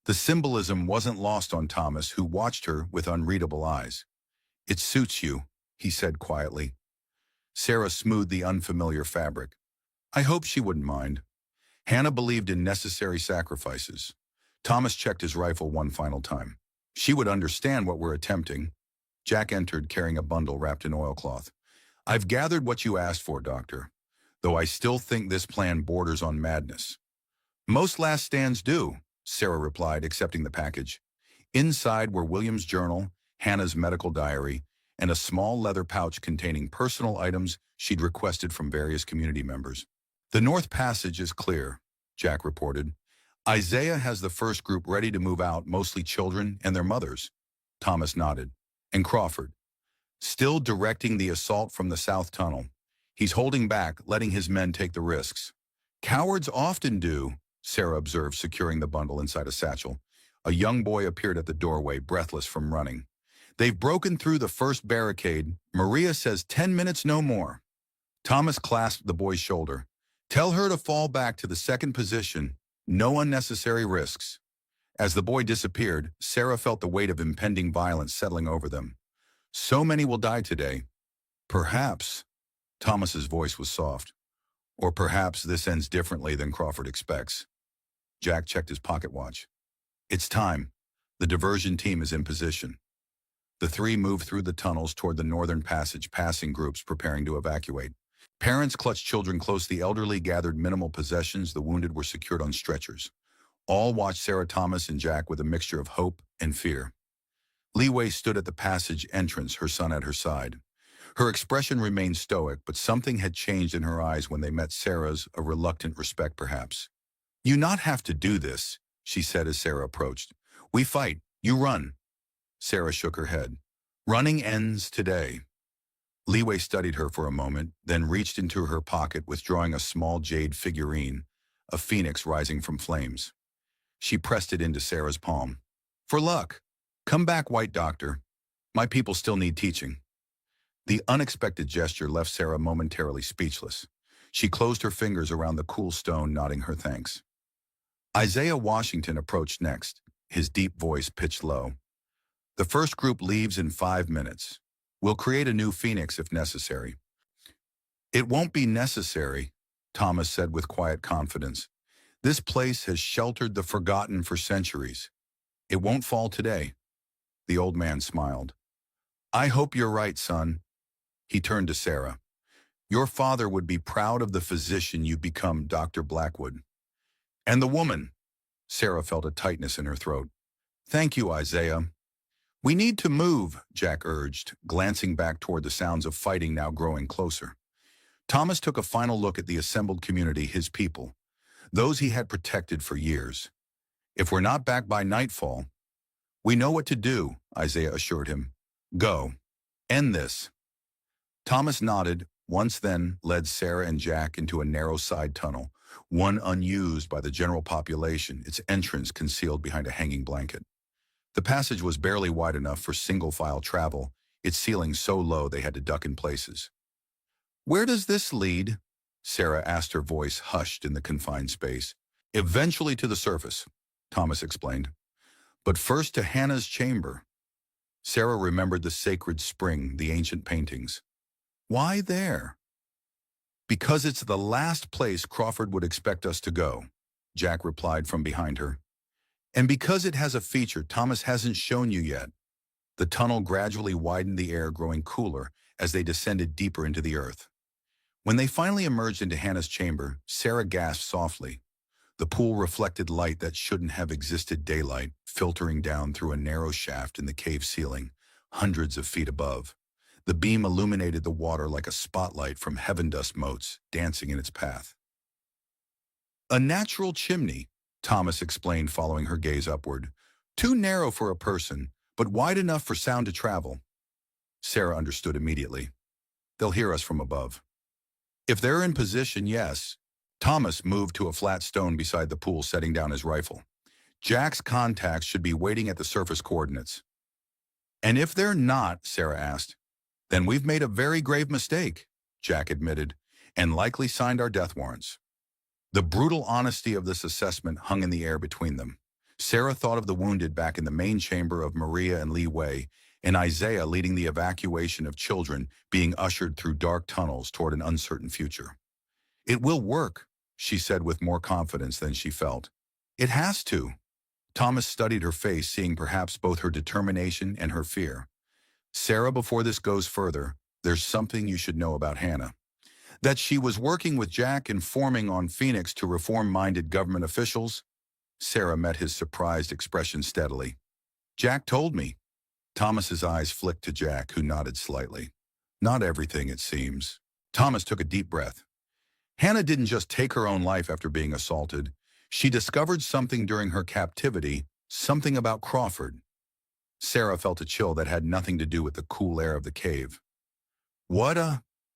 The symbolism wasn't lost on Thomas, who watched her with unreadable eyes. It suits you, he said quietly. Sarah smoothed the unfamiliar fabric. I hope she wouldn't mind. Hannah believed in necessary sacrifices. Thomas checked his rifle one final time. She would understand what we're attempting. Jack entered, carrying a bundle wrapped in oilcloth. I've gathered what you asked for, Doctor, though I still think this plan borders on madness. Most last stands do, Sarah replied, accepting the package. Inside were William's journal, Hannah's medical diary, and a small leather pouch containing personal items she'd requested from various community members. The North Passage is clear, Jack reported. Isaiah has the first group ready to move out, mostly children and their mothers. Thomas nodded. And Crawford, still directing the assault from the south tunnel. He's holding back, letting his men take the risks. Cowards often do, Sarah observed, securing the bundle inside a satchel. A young boy appeared at the doorway, breathless from running. They've broken through the first barricade. Maria says 10 minutes, no more. Thomas clasped the boy's shoulder. Tell her to fall back to the second position. No unnecessary risks. As the boy disappeared, Sarah felt the weight of impending violence settling over them. So many will die today. Perhaps, Thomas's voice was soft, or perhaps this ends differently than Crawford expects. Jack checked his pocket watch. It's time. The diversion team is in position. The three moved through the tunnels toward the northern passage, passing groups preparing to evacuate. Parents clutched children close, the elderly gathered minimal possessions, the wounded were secured on stretchers. All watched Sarah, Thomas, and Jack with a mixture of hope and fear. Leeway stood at the passage entrance, her son at her side. Her expression remained stoic, but something had changed in her eyes when they met Sarah's, a reluctant respect perhaps. You not have to do this, she said as Sarah approached. We fight, you run. Sarah shook her head. Running ends today. Leeway studied her for a moment, then reached into her pocket, withdrawing a small jade figurine, a phoenix rising from flames. She pressed it into Sarah's palm. For luck. Come back, White Doctor. My people still need teaching. The unexpected gesture left Sarah momentarily speechless. She closed her fingers around the cool stone, nodding her thanks. Isaiah Washington approached next, his deep voice pitched low. The first group leaves in 5 minutes. We'll create a new Phoenix if necessary. It won't be necessary, Thomas said with quiet confidence. This place has sheltered the forgotten for centuries. It won't fall today. The old man smiled. I hope you're right, son. He turned to Sarah. Your father would be proud of the physician you've become, Dr. Blackwood. And the woman. Sarah felt a tightness in her throat. Thank you, Isaiah. We need to move, Jack urged, glancing back toward the sounds of fighting now growing closer. Thomas took a final look at the assembled community, his people, those he had protected for years. If we're not back by nightfall, we know what to do, Isaiah assured him. Go. End this. Thomas nodded, once then led Sarah and Jack into a narrow side tunnel, one unused by the general population, its entrance concealed behind a hanging blanket. The passage was barely wide enough for single-file travel, its ceiling so low they had to duck in places. Where does this lead? Sarah asked, her voice hushed in the confined space. Eventually to the surface, Thomas explained. But first to Hannah's chamber. Sarah remembered the sacred spring, the ancient paintings. Why there? Because it's the last place Crawford would expect us to go, Jack replied from behind her. And because it has a feature Thomas hasn't shown you yet. The tunnel gradually widened, the air growing cooler as they descended deeper into the earth. When they finally emerged into Hannah's chamber, Sarah gasped softly. The pool reflected light that shouldn't have existed, daylight, filtering down through a narrow shaft in the cave ceiling, hundreds of feet above. The beam illuminated the water like a spotlight from heaven dust motes dancing in its path. A natural chimney, Thomas explained, following her gaze upward. Too narrow for a person, but wide enough for sound to travel. Sarah understood immediately. They'll hear us from above. If they're in position, yes. Thomas moved to a flat stone beside the pool, setting down his rifle. Jack's contacts should be waiting at the surface coordinates. And if they're not, Sarah asked, then we've made a very grave mistake, Jack admitted, and likely signed our death warrants. The brutal honesty of this assessment hung in the air between them. Sarah thought of the wounded back in the main chamber of Maria and Lee Way, and Isaiah leading the evacuation of children being ushered through dark tunnels toward an uncertain future. It will work, she said with more confidence than she felt. It has to. Thomas studied her face, seeing perhaps both her determination and her fear. Sarah, before this goes further, there's something you should know about Hannah. That she was working with Jack, informing on Phoenix to reform-minded government officials. Sarah met his surprised expression steadily. Jack told me. Thomas's eyes flicked to Jack, who nodded slightly. Not everything, it seems. Thomas took a deep breath. Hannah didn't just take her own life after being assaulted. She discovered something during her captivity, something about Crawford. Sarah felt a chill that had nothing to do with the cool air of the cave.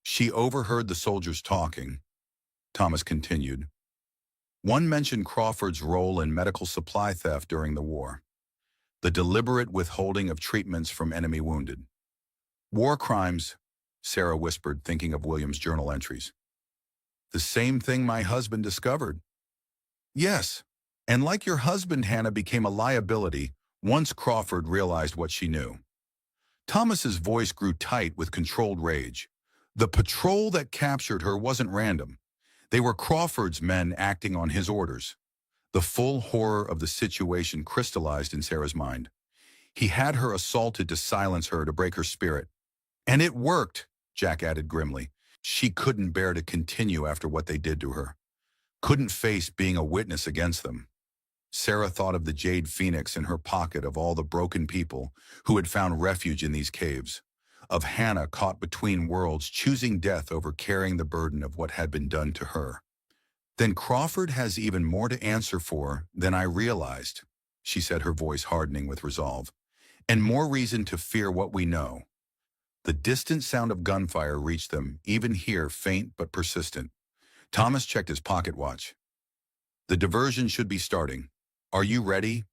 She overheard the soldiers talking. Thomas continued. One mentioned Crawford's role in medical supply theft during the war. The deliberate withholding of treatments from enemy wounded. War crimes, Sarah whispered, thinking of William's journal entries. The same thing my husband discovered. Yes, and like your husband, Hannah became a liability once Crawford realized what she knew. Thomas's voice grew tight with controlled rage. The patrol that captured her wasn't random. They were Crawford's men acting on his orders. The full horror of the situation crystallized in Sarah's mind. He had her assaulted to silence her, to break her spirit. And it worked, Jack added grimly. She couldn't bear to continue after what they did to her. Couldn't face being a witness against them. Sarah thought of the Jade Phoenix in her pocket, of all the broken people who had found refuge in these caves. Of Hannah caught between worlds, choosing death over carrying the burden of what had been done to her. Then Crawford has even more to answer for than I realized, she said, her voice hardening with resolve. And more reason to fear what we know. The distant sound of gunfire reached them, even here faint but persistent. Thomas checked his pocket watch. The diversion should be starting. Are you ready?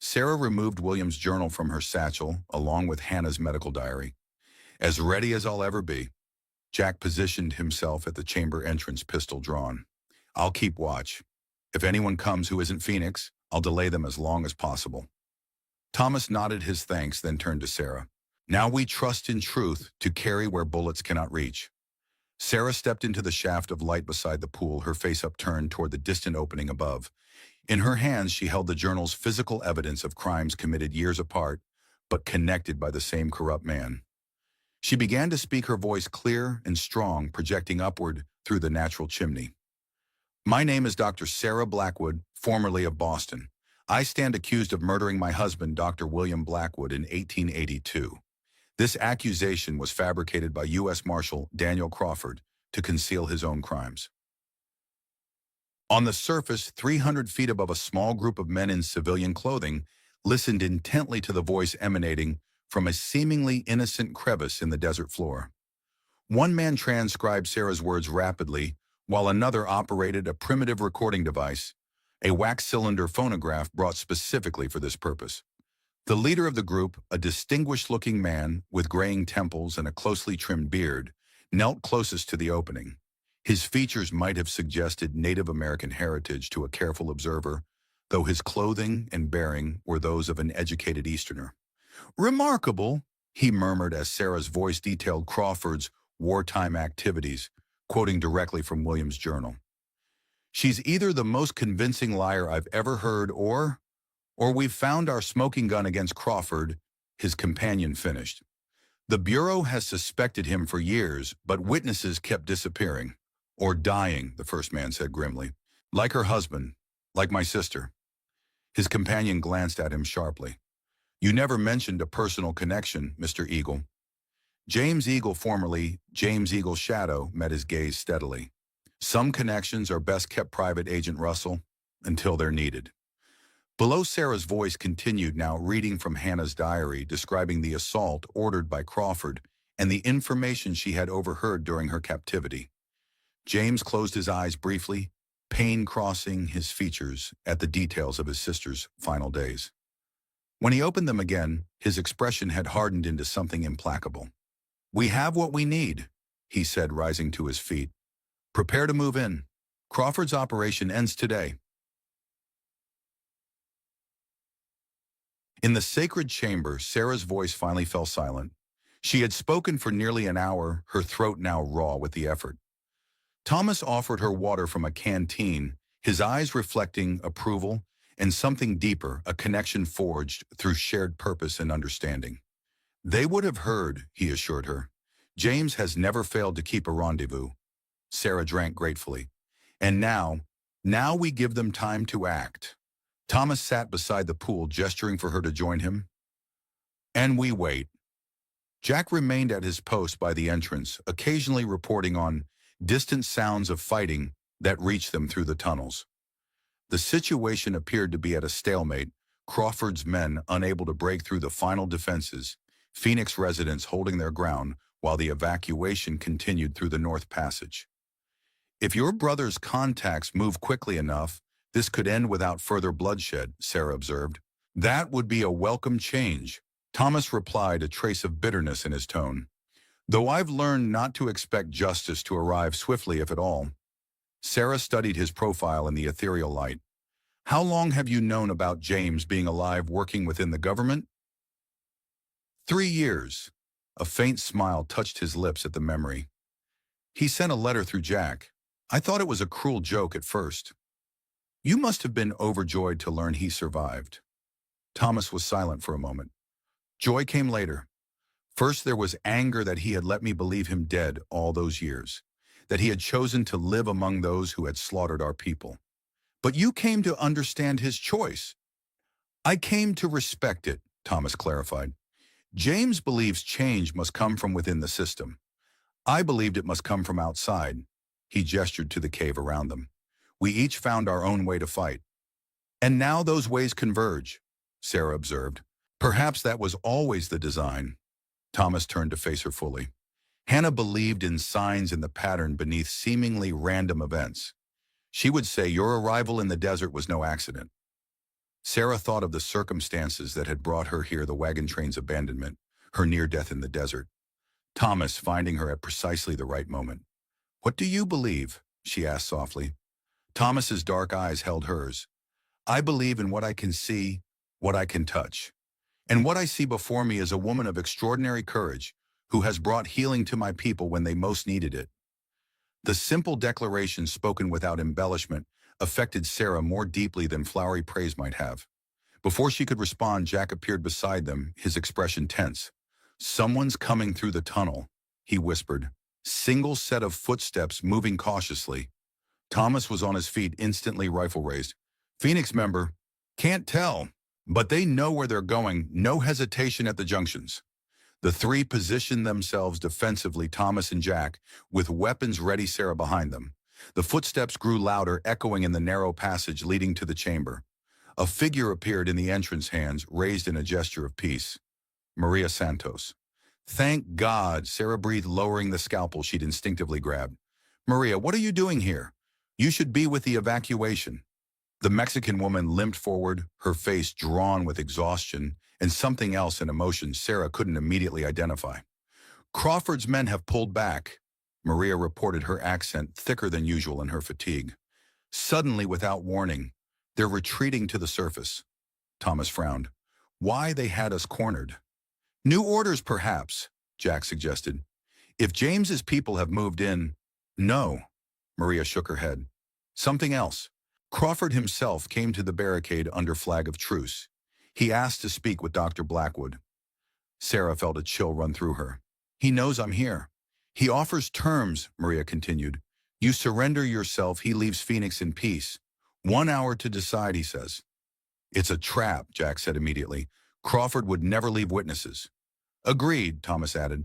Sarah removed William's journal from her satchel, along with Hannah's medical diary. As ready as I'll ever be. Jack positioned himself at the chamber entrance, pistol drawn. I'll keep watch. If anyone comes who isn't Phoenix, I'll delay them as long as possible. Thomas nodded his thanks, then turned to Sarah. Now we trust in truth to carry where bullets cannot reach. Sarah stepped into the shaft of light beside the pool, her face upturned toward the distant opening above. In her hands, she held the journal's physical evidence of crimes committed years apart, but connected by the same corrupt man. She began to speak, her voice clear and strong, projecting upward through the natural chimney. My name is Dr. Sarah Blackwood, formerly of Boston. I stand accused of murdering my husband, Dr. William Blackwood, in 1882. This accusation was fabricated by U.S. Marshal Daniel Crawford to conceal his own crimes. On the surface, 300 feet above, a small group of men in civilian clothing listened intently to the voice emanating from a seemingly innocent crevice in the desert floor. One man transcribed Sarah's words rapidly, while another operated a primitive recording device, a wax cylinder phonograph brought specifically for this purpose. The leader of the group, a distinguished-looking man with graying temples and a closely trimmed beard, knelt closest to the opening. His features might have suggested Native American heritage to a careful observer, though his clothing and bearing were those of an educated Easterner. "Remarkable," he murmured as Sarah's voice detailed Crawford's wartime activities, quoting directly from Williams' journal. "She's either the most convincing liar I've ever heard or we've found our smoking gun against Crawford," his companion finished. "The Bureau has suspected him for years, but witnesses kept disappearing. Or dying," the first man said grimly. "Like her husband, like my sister." His companion glanced at him sharply. "You never mentioned a personal connection, Mr. Eagle." James Eagle, formerly James Eagle Shadow, met his gaze steadily. "Some connections are best kept private, Agent Russell, until they're needed." Below, Sarah's voice continued, now reading from Hannah's diary, describing the assault ordered by Crawford and the information she had overheard during her captivity. James closed his eyes briefly, pain crossing his features at the details of his sister's final days. When he opened them again, his expression had hardened into something implacable. "We have what we need," he said, rising to his feet. "Prepare to move in. Crawford's operation ends today." In the sacred chamber, Sarah's voice finally fell silent. She had spoken for nearly an hour, her throat now raw with the effort. Thomas offered her water from a canteen, his eyes reflecting approval and something deeper, a connection forged through shared purpose and understanding. "They would have heard," he assured her. "James has never failed to keep a rendezvous." Sarah drank gratefully. "And now we give them time to act." Thomas sat beside the pool, gesturing for her to join him. "And we wait." Jack remained at his post by the entrance, occasionally reporting on distant sounds of fighting that reached them through the tunnels. The situation appeared to be at a stalemate, Crawford's men unable to break through the final defenses, Phoenix residents holding their ground while the evacuation continued through the North Passage. "If your brother's contacts move quickly enough, this could end without further bloodshed," Sarah observed. "That would be a welcome change," Thomas replied, a trace of bitterness in his tone. "Though I've learned not to expect justice to arrive swiftly, if at all." Sarah studied his profile in the ethereal light. "How long have you known about James being alive, working within the government?" 3 years. A faint smile touched his lips at the memory. "He sent a letter through Jack. I thought it was a cruel joke at first." "You must have been overjoyed to learn he survived." Thomas was silent for a moment. "Joy came later. First, there was anger that he had let me believe him dead all those years, that he had chosen to live among those who had slaughtered our people. But you came to understand his choice." "I came to respect it," Thomas clarified. "James believes change must come from within the system. I believed it must come from outside." He gestured to the cave around them. "We each found our own way to fight." "And now those ways converge," Sarah observed. "Perhaps that was always the design." Thomas turned to face her fully. Hannah believed in signs in the pattern beneath seemingly random events. She would say your arrival in the desert was no accident. Sarah thought of the circumstances that had brought her here, the wagon train's abandonment, her near death in the desert. Thomas finding her at precisely the right moment. "What do you believe?" she asked softly. Thomas's dark eyes held hers. "I believe in what I can see, what I can touch. And what I see before me is a woman of extraordinary courage who has brought healing to my people when they most needed it." The simple declaration, spoken without embellishment, affected Sarah more deeply than flowery praise might have. Before she could respond, Jack appeared beside them, his expression tense. "Someone's coming through the tunnel," he whispered. Single set of footsteps moving cautiously. Thomas was on his feet, instantly, rifle raised. "Phoenix member. Can't tell. But they know where they're going, no hesitation at the junctions." The three positioned themselves defensively, Thomas and Jack, with weapons ready, Sarah behind them. The footsteps grew louder, echoing in the narrow passage leading to the chamber. A figure appeared in the entrance, hands raised in a gesture of peace. Maria Santos. Thank God, Sarah breathed, lowering the scalpel she'd instinctively grabbed. Maria, what are you doing here? You should be with the evacuation. The Mexican woman limped forward, her face drawn with exhaustion and something else in emotion Sarah couldn't immediately identify. Crawford's men have pulled back, Maria reported, her accent thicker than usual in her fatigue. Suddenly, without warning, they're retreating to the surface. Thomas frowned. Why they had us cornered? New orders, perhaps, Jack suggested. If James's people have moved in, no. Maria shook her head. Something else. Crawford himself came to the barricade under flag of truce. He asked to speak with Dr. Blackwood. Sarah felt a chill run through her. He knows I'm here. He offers terms, Maria continued. You surrender yourself, he leaves Phoenix in peace. 1 hour to decide, he says. It's a trap, Jack said immediately. Crawford would never leave witnesses. Agreed, Thomas added.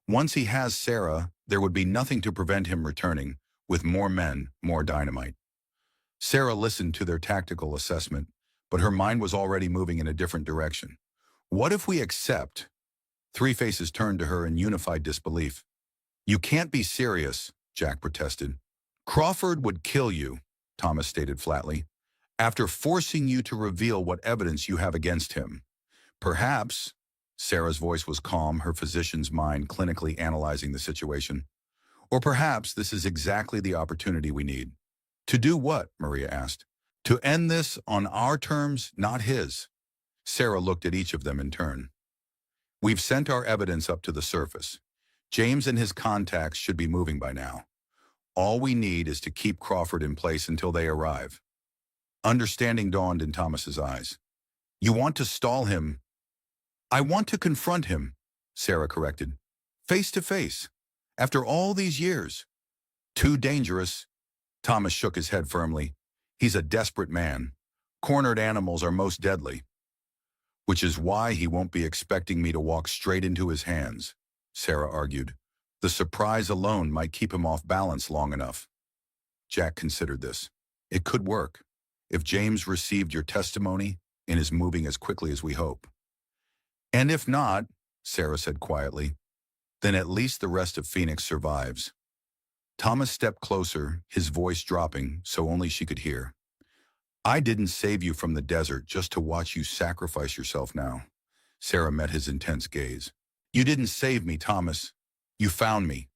Once he has Sarah, there would be nothing to prevent him returning, with more men, more dynamite. Sarah listened to their tactical assessment, but her mind was already moving in a different direction. What if we accept? Three faces turned to her in unified disbelief. You can't be serious, Jack protested. Crawford would kill you, Thomas stated flatly, after forcing you to reveal what evidence you have against him. Perhaps, Sarah's voice was calm, her physician's mind clinically analyzing the situation. Or perhaps this is exactly the opportunity we need. To do what? Maria asked. To end this on our terms, not his. Sarah looked at each of them in turn. We've sent our evidence up to the surface. James and his contacts should be moving by now. All we need is to keep Crawford in place until they arrive. Understanding dawned in Thomas's eyes. You want to stall him? I want to confront him, Sarah corrected. Face to face. After all these years. Too dangerous. Thomas shook his head firmly. He's a desperate man. Cornered animals are most deadly. Which is why he won't be expecting me to walk straight into his hands, Sarah argued. The surprise alone might keep him off balance long enough. Jack considered this. It could work. If James received your testimony and is moving as quickly as we hope. And if not, Sarah said quietly, then at least the rest of Phoenix survives. Thomas stepped closer, his voice dropping so only she could hear. I didn't save you from the desert just to watch you sacrifice yourself now. Sarah met his intense gaze. You didn't save me, Thomas. You found me.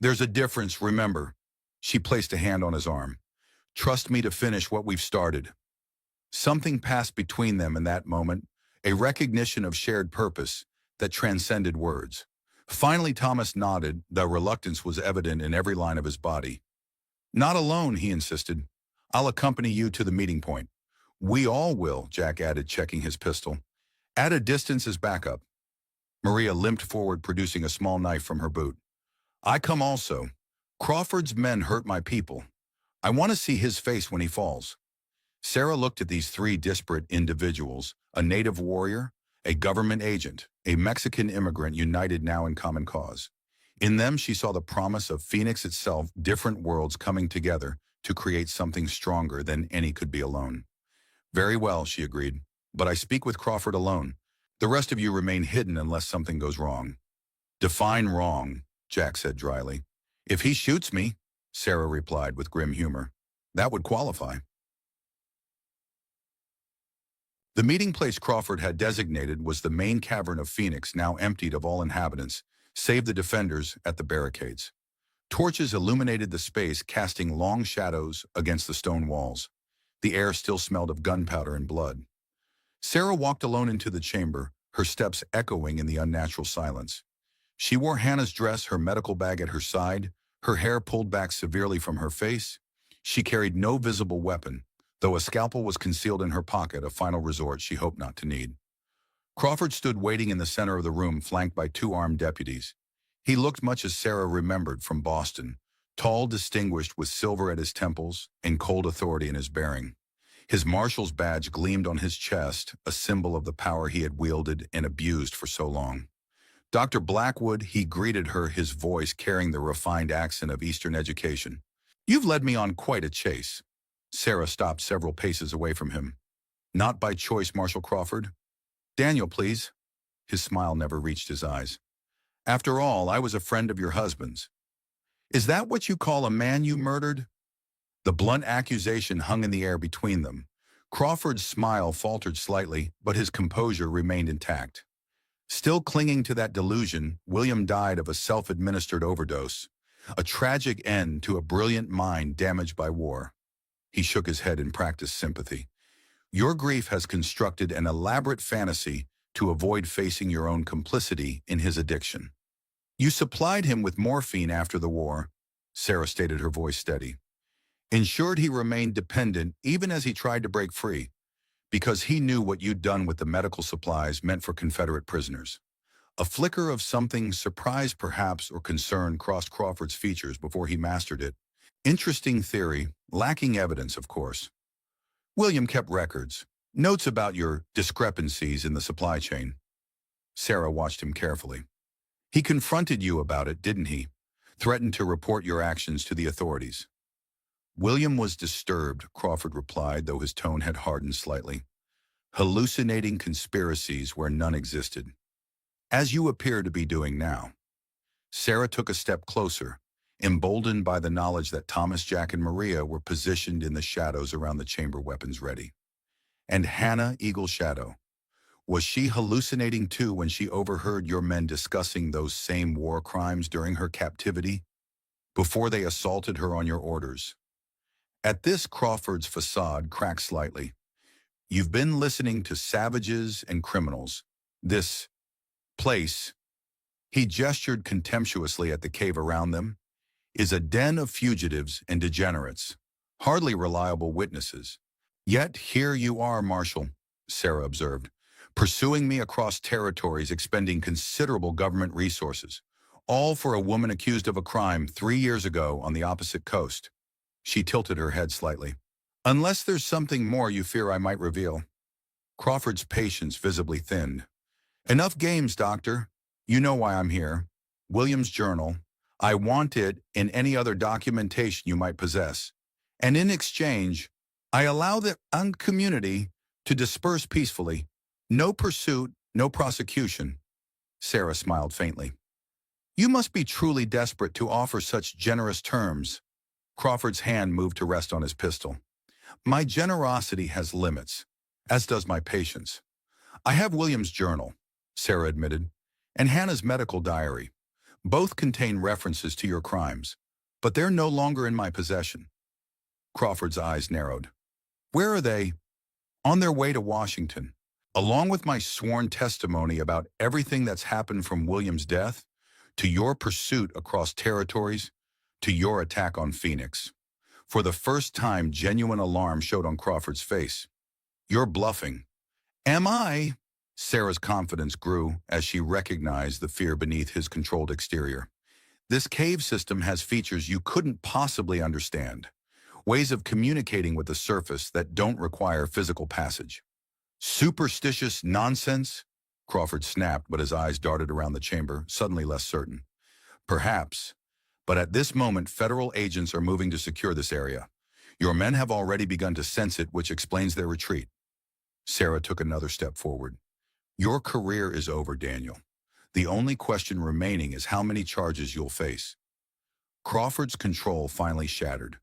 There's a difference, remember. She placed a hand on his arm. Trust me to finish what we've started. Something passed between them in that moment, a recognition of shared purpose that transcended words. Finally, Thomas nodded, though reluctance was evident in every line of his body. Not alone, he insisted. I'll accompany you to the meeting point. We all will, Jack added, checking his pistol. At a distance as backup. Maria limped forward, producing a small knife from her boot. I come also. Crawford's men hurt my people. I want to see his face when he falls. Sarah looked at these three disparate individuals, a native warrior, a government agent, a Mexican immigrant united now in common cause. In them, she saw the promise of Phoenix itself, different worlds coming together to create something stronger than any could be alone. Very well, she agreed, but I speak with Crawford alone. The rest of you remain hidden unless something goes wrong. Define wrong, Jack said dryly. If he shoots me, Sarah replied with grim humor, that would qualify. The meeting place Crawford had designated was the main cavern of Phoenix, now emptied of all inhabitants, save the defenders at the barricades. Torches illuminated the space, casting long shadows against the stone walls. The air still smelled of gunpowder and blood. Sarah walked alone into the chamber, her steps echoing in the unnatural silence. She wore Hannah's dress, her medical bag at her side, her hair pulled back severely from her face. She carried no visible weapon, though a scalpel was concealed in her pocket, a final resort she hoped not to need. Crawford stood waiting in the center of the room, flanked by two armed deputies. He looked much as Sarah remembered from Boston, tall, distinguished, with silver at his temples and cold authority in his bearing. His marshal's badge gleamed on his chest, a symbol of the power he had wielded and abused for so long. Dr. Blackwood, he greeted her, his voice carrying the refined accent of Eastern education. You've led me on quite a chase. Sarah stopped several paces away from him. Not by choice, Marshal Crawford. Daniel, please. His smile never reached his eyes. After all, I was a friend of your husband's. Is that what you call a man you murdered? The blunt accusation hung in the air between them. Crawford's smile faltered slightly, but his composure remained intact. Still clinging to that delusion, William died of a self-administered overdose, a tragic end to a brilliant mind damaged by war. He shook his head in practiced sympathy. Your grief has constructed an elaborate fantasy to avoid facing your own complicity in his addiction. You supplied him with morphine after the war, Sarah stated, her voice steady. Ensured he remained dependent even as he tried to break free, because he knew what you'd done with the medical supplies meant for Confederate prisoners. A flicker of something, surprise perhaps, or concern crossed Crawford's features before he mastered it. Interesting theory, lacking evidence, of course. William kept records, notes about your discrepancies in the supply chain. Sarah watched him carefully. He confronted you about it, didn't he? Threatened to report your actions to the authorities. William was disturbed, Crawford replied, though his tone had hardened slightly. Hallucinating conspiracies where none existed. As you appear to be doing now. Sarah took a step closer, emboldened by the knowledge that Thomas, Jack, and Maria were positioned in the shadows around the chamber, weapons ready. And Hannah, Eagle Shadow. Was she hallucinating too when she overheard your men discussing those same war crimes during her captivity, before they assaulted her on your orders? At this, Crawford's facade cracked slightly. You've been listening to savages and criminals. This place, he gestured contemptuously at the cave around them, is a den of fugitives and degenerates, hardly reliable witnesses. Yet here you are, Marshal, Sarah observed, pursuing me across territories, expending considerable government resources, all for a woman accused of a crime 3 years ago on the opposite coast. She tilted her head slightly. Unless there's something more you fear I might reveal. Crawford's patience visibly thinned. Enough games, Doctor. You know why I'm here. William's journal. I want it in any other documentation you might possess. And in exchange, I allow the community to disperse peacefully. No pursuit, no prosecution. Sarah smiled faintly. You must be truly desperate to offer such generous terms. Crawford's hand moved to rest on his pistol. My generosity has limits, as does my patience. I have William's journal, Sarah admitted, and Hannah's medical diary. Both contain references to your crimes, but they're no longer in my possession. Crawford's eyes narrowed. Where are they? On their way to Washington, along with my sworn testimony about everything that's happened from William's death, to your pursuit across territories, to your attack on Phoenix. For the first time, genuine alarm showed on Crawford's face. You're bluffing. Am I? Sarah's confidence grew as she recognized the fear beneath his controlled exterior. This cave system has features you couldn't possibly understand. Ways of communicating with the surface that don't require physical passage. Superstitious nonsense? Crawford snapped, but his eyes darted around the chamber, suddenly less certain. Perhaps. But at this moment, federal agents are moving to secure this area. Your men have already begun to sense it, which explains their retreat. Sarah took another step forward. Your career is over, Daniel. The only question remaining is how many charges you'll face. Crawford's control finally shattered.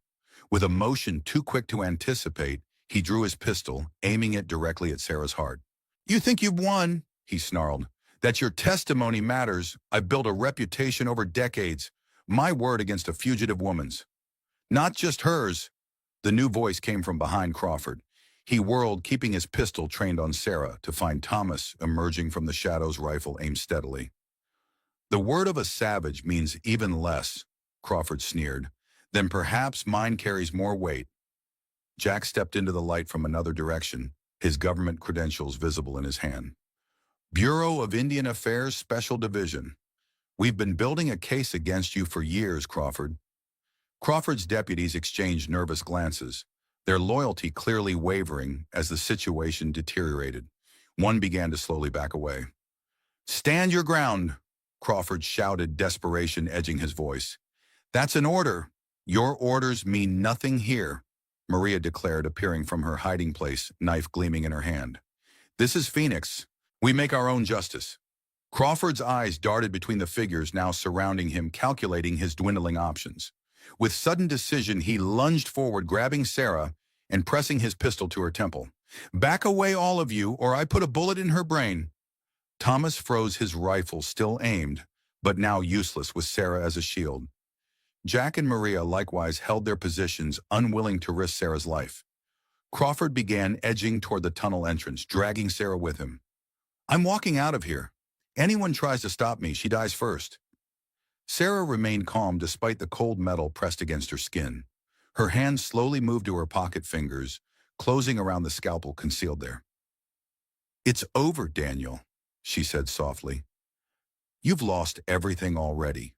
With a motion too quick to anticipate, he drew his pistol, aiming it directly at Sarah's heart. You think you've won, he snarled. That your testimony matters. I've built a reputation over decades. My word against a fugitive woman's. Not just hers. The new voice came from behind Crawford. He whirled, keeping his pistol trained on Sarah, to find Thomas emerging from the shadows, rifle aimed steadily. The word of a savage means even less, Crawford sneered. Then perhaps mine carries more weight. Jack stepped into the light from another direction, his government credentials visible in his hand. Bureau of Indian Affairs Special Division. We've been building a case against you for years, Crawford. Crawford's deputies exchanged nervous glances, their loyalty clearly wavering as the situation deteriorated. One began to slowly back away. Stand your ground, Crawford shouted, desperation edging his voice. That's an order. Your orders mean nothing here, Maria declared, appearing from her hiding place, knife gleaming in her hand. This is Phoenix. We make our own justice. Crawford's eyes darted between the figures now surrounding him, calculating his dwindling options. With sudden decision, he lunged forward, grabbing Sarah and pressing his pistol to her temple. Back away, all of you, or I put a bullet in her brain. Thomas froze, his rifle still aimed, but now useless with Sarah as a shield. Jack and Maria likewise held their positions, unwilling to risk Sarah's life. Crawford began edging toward the tunnel entrance, dragging Sarah with him. I'm walking out of here. Anyone tries to stop me, she dies first. Sarah remained calm despite the cold metal pressed against her skin. Her hands slowly moved to her pocket fingers, closing around the scalpel concealed there. It's over, Daniel, she said softly. You've lost everything already.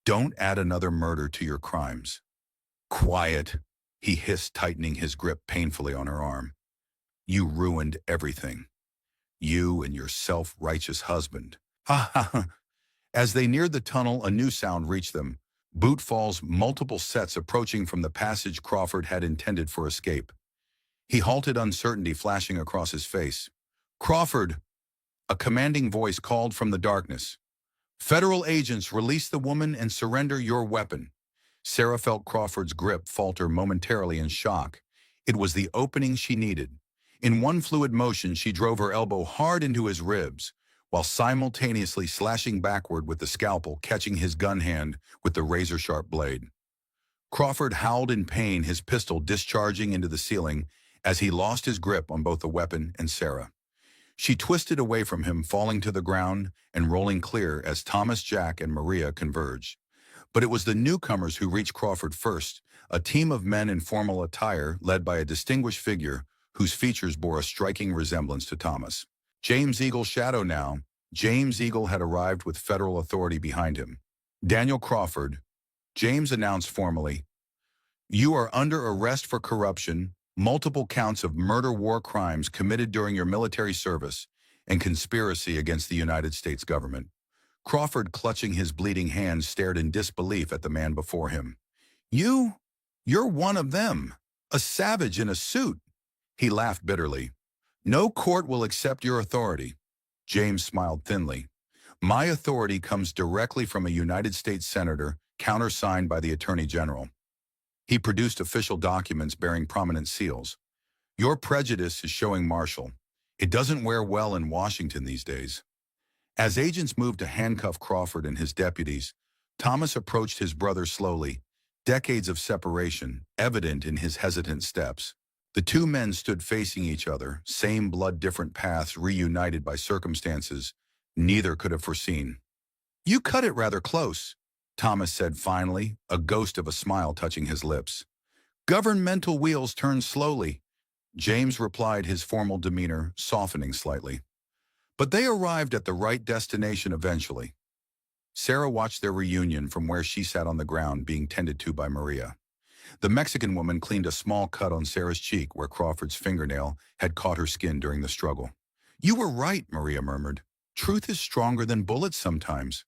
Don't add another murder to your crimes. Quiet, he hissed, tightening his grip painfully on her arm. You ruined everything. You and your self-righteous husband. Ha ha ha. As they neared the tunnel, a new sound reached them. Boot falls, multiple sets approaching from the passage Crawford had intended for escape. He halted, uncertainty flashing across his face. Crawford! A commanding voice called from the darkness. Federal agents, release the woman and surrender your weapon. Sarah felt Crawford's grip falter momentarily in shock. It was the opening she needed. In one fluid motion, she drove her elbow hard into his ribs, while simultaneously slashing backward with the scalpel, catching his gun hand with the razor-sharp blade. Crawford howled in pain, his pistol discharging into the ceiling as he lost his grip on both the weapon and Sarah. She twisted away from him, falling to the ground and rolling clear as Thomas, Jack, and Maria converged. But it was the newcomers who reached Crawford first, a team of men in formal attire led by a distinguished figure whose features bore a striking resemblance to Thomas. James Eagle Shadow now. James Eagle had arrived with federal authority behind him. Daniel Crawford, James announced formally, you are under arrest for corruption, multiple counts of murder war crimes committed during your military service, and conspiracy against the United States government. Crawford, clutching his bleeding hands, stared in disbelief at the man before him. You're one of them, a savage in a suit. He laughed bitterly. No court will accept your authority. James smiled thinly. My authority comes directly from a United States senator, countersigned by the Attorney General. He produced official documents bearing prominent seals. Your prejudice is showing, Marshal. It doesn't wear well in Washington these days. As agents moved to handcuff Crawford and his deputies, Thomas approached his brother slowly, decades of separation evident in his hesitant steps. The two men stood facing each other, same blood, different paths, reunited by circumstances neither could have foreseen. You cut it rather close, Thomas said finally, a ghost of a smile touching his lips. Governmental wheels turn slowly, James replied, his formal demeanor softening slightly. But they arrived at the right destination eventually. Sarah watched their reunion from where she sat on the ground being tended to by Maria. The Mexican woman cleaned a small cut on Sarah's cheek where Crawford's fingernail had caught her skin during the struggle. You were right, Maria murmured. Truth is stronger than bullets sometimes.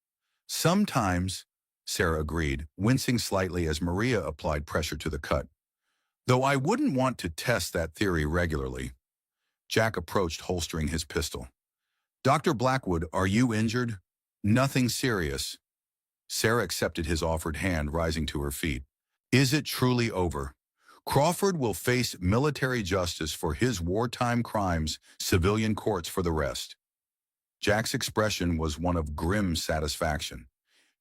Sometimes, Sarah agreed, wincing slightly as Maria applied pressure to the cut. Though I wouldn't want to test that theory regularly. Jack approached, holstering his pistol. Dr. Blackwood, are you injured? Nothing serious. Sarah accepted his offered hand, rising to her feet. Is it truly over? Crawford will face military justice for his wartime crimes, civilian courts for the rest. Jack's expression was one of grim satisfaction.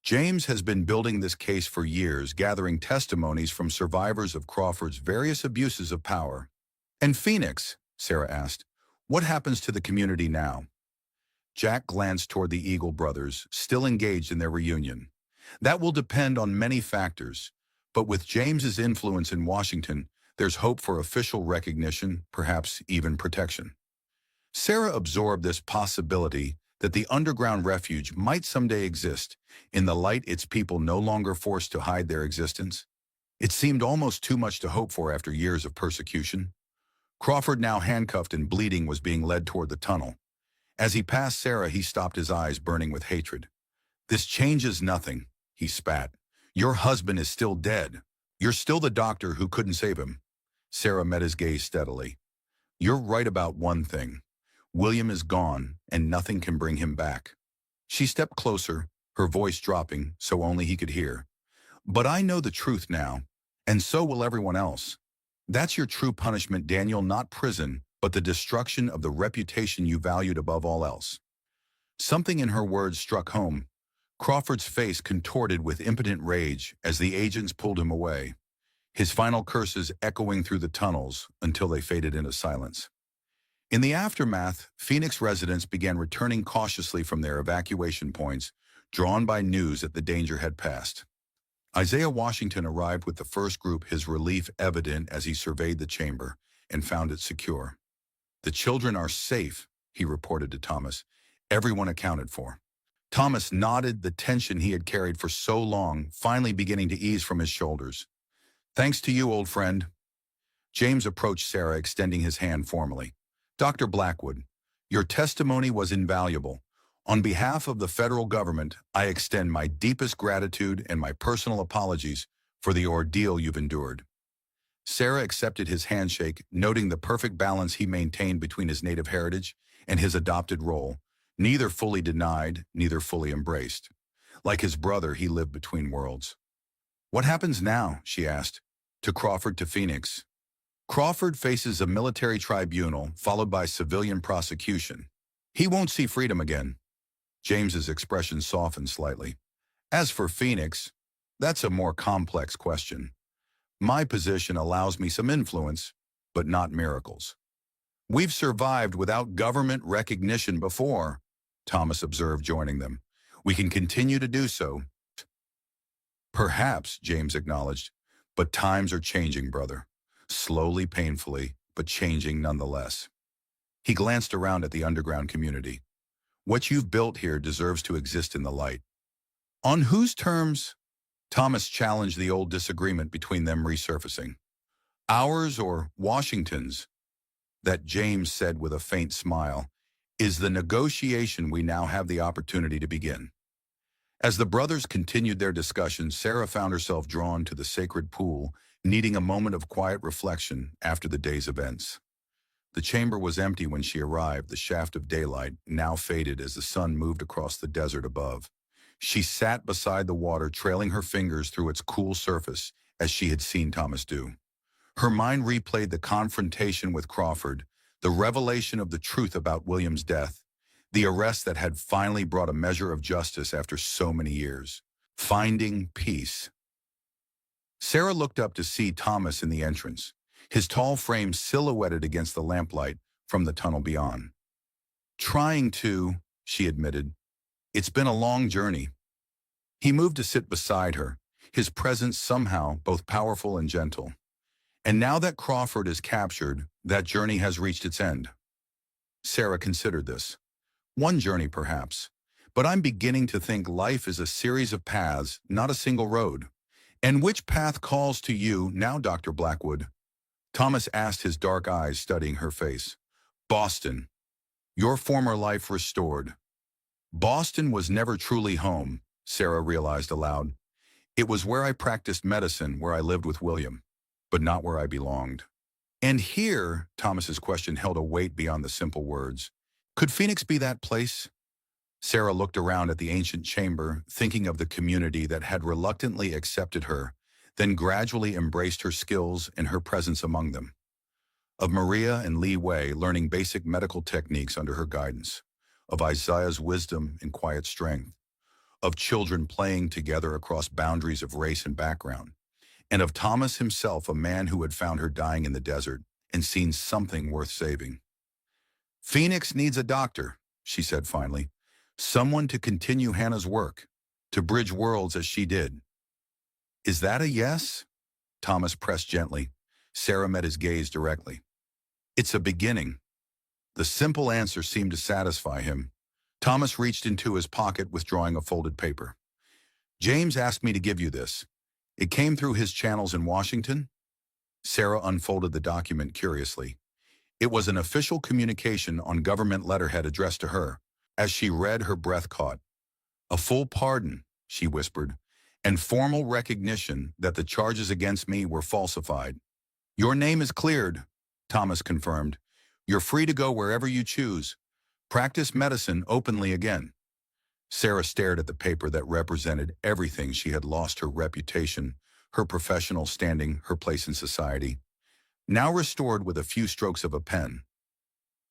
James has been building this case for years, gathering testimonies from survivors of Crawford's various abuses of power. And Phoenix, Sarah asked, what happens to the community now? Jack glanced toward the Eagle brothers, still engaged in their reunion. That will depend on many factors. But with James's influence in Washington, there's hope for official recognition, perhaps even protection. Sarah absorbed this possibility that the underground refuge might someday exist, in the light its people no longer forced to hide their existence. It seemed almost too much to hope for after years of persecution. Crawford, now handcuffed and bleeding, was being led toward the tunnel. As he passed Sarah, he stopped, his eyes burning with hatred. This changes nothing, he spat. Your husband is still dead. You're still the doctor who couldn't save him. Sarah met his gaze steadily. You're right about one thing. William is gone, and nothing can bring him back. She stepped closer, her voice dropping so only he could hear. But I know the truth now, and so will everyone else. That's your true punishment, Daniel, not prison, but the destruction of the reputation you valued above all else. Something in her words struck home. Crawford's face contorted with impotent rage as the agents pulled him away, his final curses echoing through the tunnels until they faded into silence. In the aftermath, Phoenix residents began returning cautiously from their evacuation points, drawn by news that the danger had passed. Isaiah Washington arrived with the first group, his relief evident as he surveyed the chamber and found it secure. The children are safe, he reported to Thomas. Everyone accounted for. Thomas nodded, the tension he had carried for so long finally beginning to ease from his shoulders. Thanks to you, old friend. James approached Sarah, extending his hand formally. Dr. Blackwood, your testimony was invaluable. On behalf of the federal government, I extend my deepest gratitude and my personal apologies for the ordeal you've endured. Sarah accepted his handshake, noting the perfect balance he maintained between his native heritage and his adopted role, neither fully denied, neither fully embraced. Like his brother, he lived between worlds. What happens now, she asked, to Crawford, to Phoenix? Crawford faces a military tribunal followed by civilian prosecution. He won't see freedom again. James's expression softened slightly. As for Phoenix, that's a more complex question. My position allows me some influence, but not miracles. We've survived without government recognition before, Thomas observed, joining them. We can continue to do so. Perhaps, James acknowledged, but times are changing, brother. Slowly, painfully, but changing nonetheless. He glanced around at the underground community. What you've built here deserves to exist in the light. On whose terms? Thomas challenged the old disagreement between them resurfacing. Ours or Washington's? That, James said with a faint smile, is the negotiation we now have the opportunity to begin. As the brothers continued their discussion, Sarah found herself drawn to the sacred pool, needing a moment of quiet reflection after the day's events. The chamber was empty when she arrived, the shaft of daylight now faded as the sun moved across the desert above. She sat beside the water, trailing her fingers through its cool surface, as she had seen Thomas do. Her mind replayed the confrontation with Crawford, the revelation of the truth about William's death, the arrest that had finally brought a measure of justice after so many years. Finding peace. Sarah looked up to see Thomas in the entrance, his tall frame silhouetted against the lamplight from the tunnel beyond. Trying to, she admitted. It's been a long journey. He moved to sit beside her, his presence somehow both powerful and gentle. And now that Crawford is captured, that journey has reached its end. Sarah considered this. One journey, perhaps, but I'm beginning to think life is a series of paths, not a single road. And which path calls to you now, Dr. Blackwood? Thomas asked, his dark eyes studying her face. Boston. Your former life restored. Boston was never truly home, Sarah realized aloud. It was where I practiced medicine, where I lived with William, but not where I belonged. And here, Thomas's question held a weight beyond the simple words. Could Phoenix be that place? Sarah looked around at the ancient chamber, thinking of the community that had reluctantly accepted her, then gradually embraced her skills and her presence among them. Of Maria and Lee Wei learning basic medical techniques under her guidance. Of Isaiah's wisdom and quiet strength. Of children playing together across boundaries of race and background. And of Thomas himself, a man who had found her dying in the desert and seen something worth saving. Phoenix needs a doctor, she said finally. Someone to continue Hannah's work, to bridge worlds as she did. Is that a yes? Thomas pressed gently. Sarah met his gaze directly. It's a beginning. The simple answer seemed to satisfy him. Thomas reached into his pocket, withdrawing a folded paper. James asked me to give you this. It came through his channels in Washington? Sarah unfolded the document curiously. It was an official communication on government letterhead addressed to her. As she read, her breath caught. A full pardon, she whispered, and formal recognition that the charges against me were falsified. Your name is cleared, Thomas confirmed. You're free to go wherever you choose. Practice medicine openly again. Sarah stared at the paper that represented everything she had lost: her reputation, her professional standing, her place in society, now restored with a few strokes of a pen.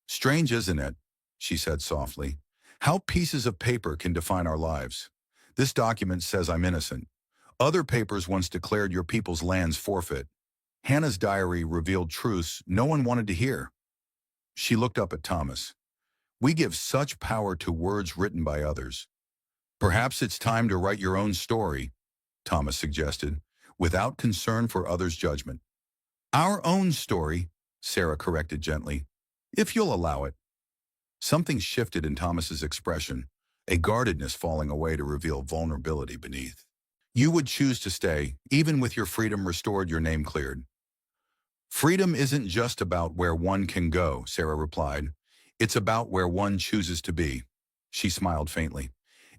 Strange, isn't it? She said softly. How pieces of paper can define our lives. This document says I'm innocent. Other papers once declared your people's lands forfeit. Hannah's diary revealed truths no one wanted to hear. She looked up at Thomas. We give such power to words written by others. Perhaps it's time to write your own story, Thomas suggested, without concern for others' judgment. Our own story, Sarah corrected gently, if you'll allow it. Something shifted in Thomas's expression, a guardedness falling away to reveal vulnerability beneath. You would choose to stay, even with your freedom restored, your name cleared. Freedom isn't just about where one can go, Sarah replied. It's about where one chooses to be. She smiled faintly.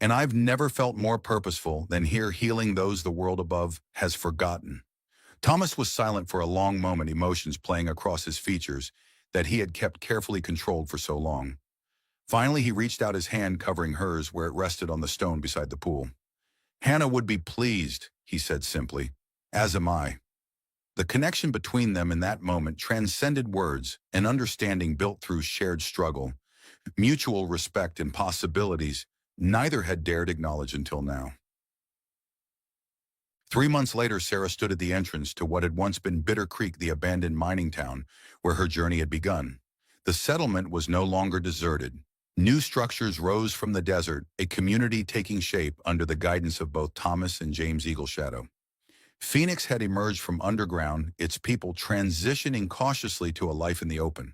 And I've never felt more purposeful than here, healing those the world above has forgotten. Thomas was silent for a long moment, emotions playing across his features that he had kept carefully controlled for so long. Finally, he reached out his hand, covering hers where it rested on the stone beside the pool. Hannah would be pleased, he said simply, as am I. The connection between them in that moment transcended words, an understanding built through shared struggle, mutual respect, and possibilities neither had dared acknowledge until now. 3 months later, Sarah stood at the entrance to what had once been Bitter Creek, the abandoned mining town where her journey had begun. The settlement was no longer deserted. New structures rose from the desert, a community taking shape under the guidance of both Thomas and James Eagleshadow. Phoenix had emerged from underground, its people transitioning cautiously to a life in the open.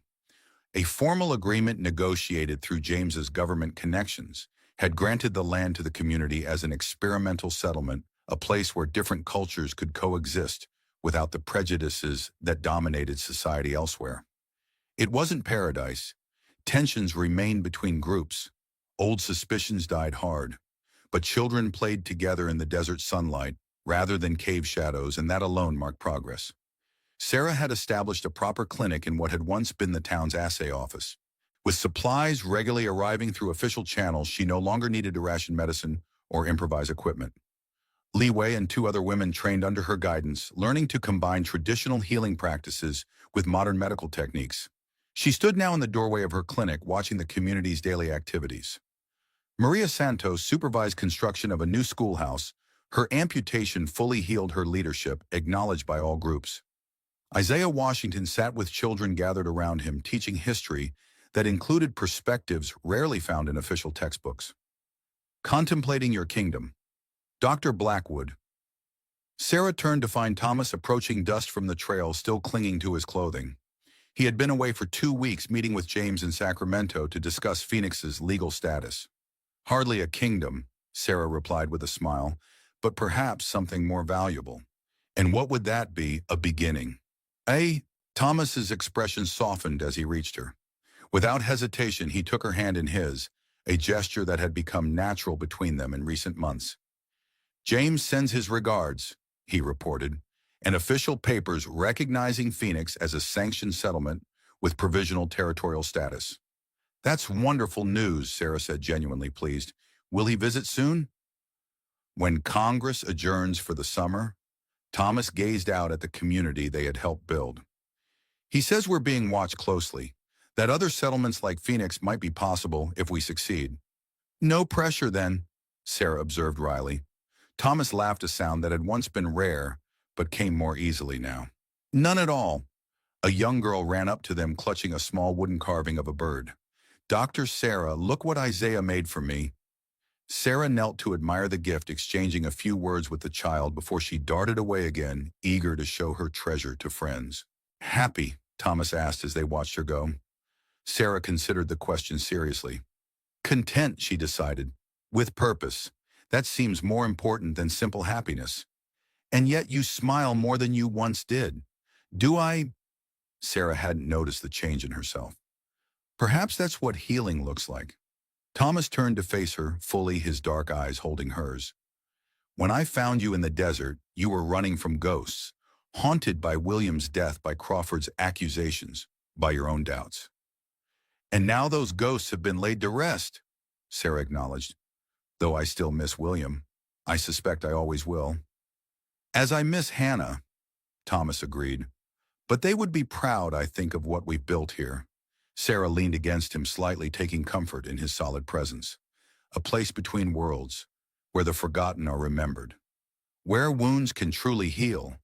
A formal agreement negotiated through James's government connections had granted the land to the community as an experimental settlement, a place where different cultures could coexist without the prejudices that dominated society elsewhere. It wasn't paradise. Tensions remained between groups. Old suspicions died hard. But children played together in the desert sunlight rather than cave shadows, and that alone marked progress. Sarah had established a proper clinic in what had once been the town's assay office. With supplies regularly arriving through official channels, she no longer needed to ration medicine or improvise equipment. Li Wei and 2 other women trained under her guidance, learning to combine traditional healing practices with modern medical techniques. She stood now in the doorway of her clinic, watching the community's daily activities. Maria Santos supervised construction of a new schoolhouse. Her amputation fully healed her leadership, acknowledged by all groups. Isaiah Washington sat with children gathered around him, teaching history that included perspectives rarely found in official textbooks. Contemplating your kingdom. Dr. Blackwood. Sarah turned to find Thomas approaching, dust from the trail still clinging to his clothing. He had been away for 2 weeks, meeting with James in Sacramento to discuss Phoenix's legal status. Hardly a kingdom, Sarah replied with a smile, but perhaps something more valuable. And what would that be? A beginning. Thomas's expression softened as he reached her. Without hesitation, he took her hand in his, a gesture that had become natural between them in recent months. James sends his regards, he reported, and official papers recognizing Phoenix as a sanctioned settlement with provisional territorial status. That's wonderful news, Sarah said, genuinely pleased. Will he visit soon? When Congress adjourns for the summer, Thomas gazed out at the community they had helped build. He says we're being watched closely, that other settlements like Phoenix might be possible if we succeed. No pressure then, Sarah observed wryly. Thomas laughed, a sound that had once been rare, but came more easily now. None at all. A young girl ran up to them, clutching a small wooden carving of a bird. Dr. Sarah, look what Isaiah made for me. Sarah knelt to admire the gift, exchanging a few words with the child before she darted away again, eager to show her treasure to friends. Happy? Thomas asked as they watched her go. Sarah considered the question seriously. Content, she decided. With purpose. That seems more important than simple happiness. And yet you smile more than you once did. Do I? Sarah hadn't noticed the change in herself. Perhaps that's what healing looks like. Thomas turned to face her, fully, his dark eyes holding hers. When I found you in the desert, you were running from ghosts, haunted by William's death, by Crawford's accusations, by your own doubts. And now those ghosts have been laid to rest, Sarah acknowledged. Though I still miss William. I suspect I always will. As I miss Hannah, Thomas agreed. But they would be proud, I think, of what we've built here. Sarah leaned against him slightly, taking comfort in his solid presence. A place between worlds, where the forgotten are remembered. Where wounds can truly heal,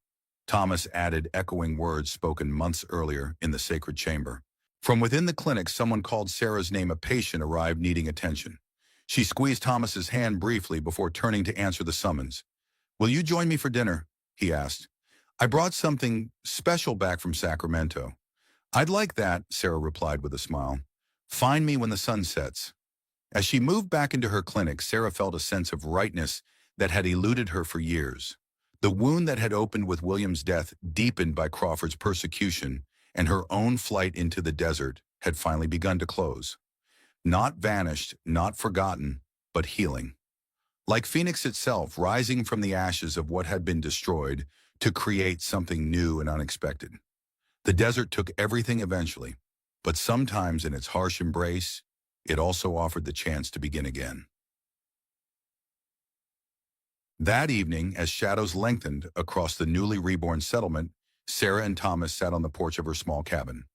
Thomas added, echoing words spoken months earlier in the sacred chamber. From within the clinic, someone called Sarah's name. A patient arrived needing attention. She squeezed Thomas's hand briefly before turning to answer the summons. "Will you join me for dinner?" he asked. "I brought something special back from Sacramento." "I'd like that," Sarah replied with a smile. "Find me when the sun sets." As she moved back into her clinic, Sarah felt a sense of rightness that had eluded her for years. The wound that had opened with William's death, deepened by Crawford's persecution, and her own flight into the desert, had finally begun to close. Not vanished, not forgotten, but healing. Like Phoenix itself, rising from the ashes of what had been destroyed to create something new and unexpected. The desert took everything eventually, but sometimes in its harsh embrace, it also offered the chance to begin again. That evening, as shadows lengthened across the newly reborn settlement, Sarah and Thomas sat on the porch of her small cabin.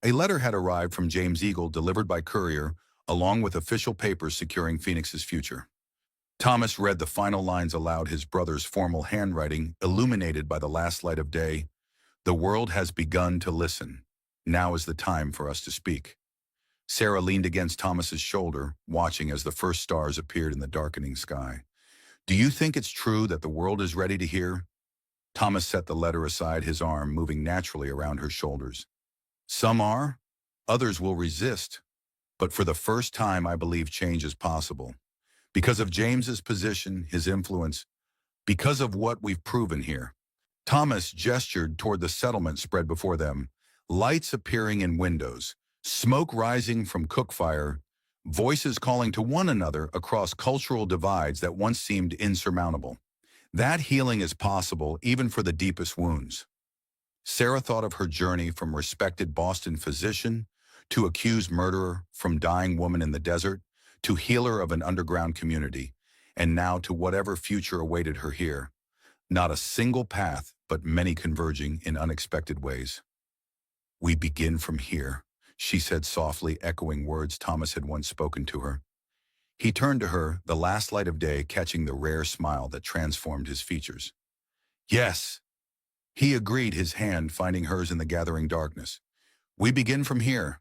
A letter had arrived from James Eagle, delivered by courier, along with official papers securing Phoenix's future. Thomas read the final lines aloud, his brother's formal handwriting illuminated by the last light of day. "The world has begun to listen. Now is the time for us to speak." Sarah leaned against Thomas's shoulder, watching as the first stars appeared in the darkening sky. "Do you think it's true that the world is ready to hear?" Thomas set the letter aside, his arm moving naturally around her shoulders. "Some are, others will resist. But for the first time, I believe change is possible. Because of James's position, his influence, because of what we've proven here." Thomas gestured toward the settlement spread before them, lights appearing in windows, smoke rising from cookfire, voices calling to one another across cultural divides that once seemed insurmountable. That healing is possible even for the deepest wounds. Sarah thought of her journey, from respected Boston physician to accused murderer, from dying woman in the desert to healer of an underground community, and now to whatever future awaited her here. Not a single path, but many converging in unexpected ways. "We begin from here," she said softly, echoing words Thomas had once spoken to her. He turned to her, the last light of day catching the rare smile that transformed his features. "Yes," he agreed, his hand finding hers in the gathering darkness. "We begin from here."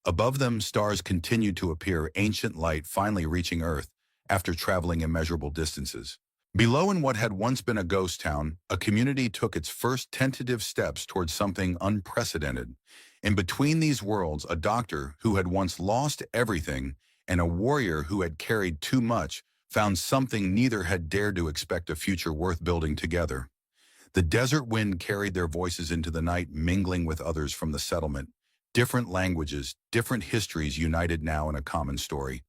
Above them, stars continued to appear, ancient light finally reaching Earth after traveling immeasurable distances. Below, in what had once been a ghost town, a community took its first tentative steps towards something unprecedented. In between these worlds, a doctor who had once lost everything and a warrior who had carried too much found something neither had dared to expect: a future worth building together. The desert wind carried their voices into the night, mingling with others from the settlement. Different languages, different histories united now in a common story.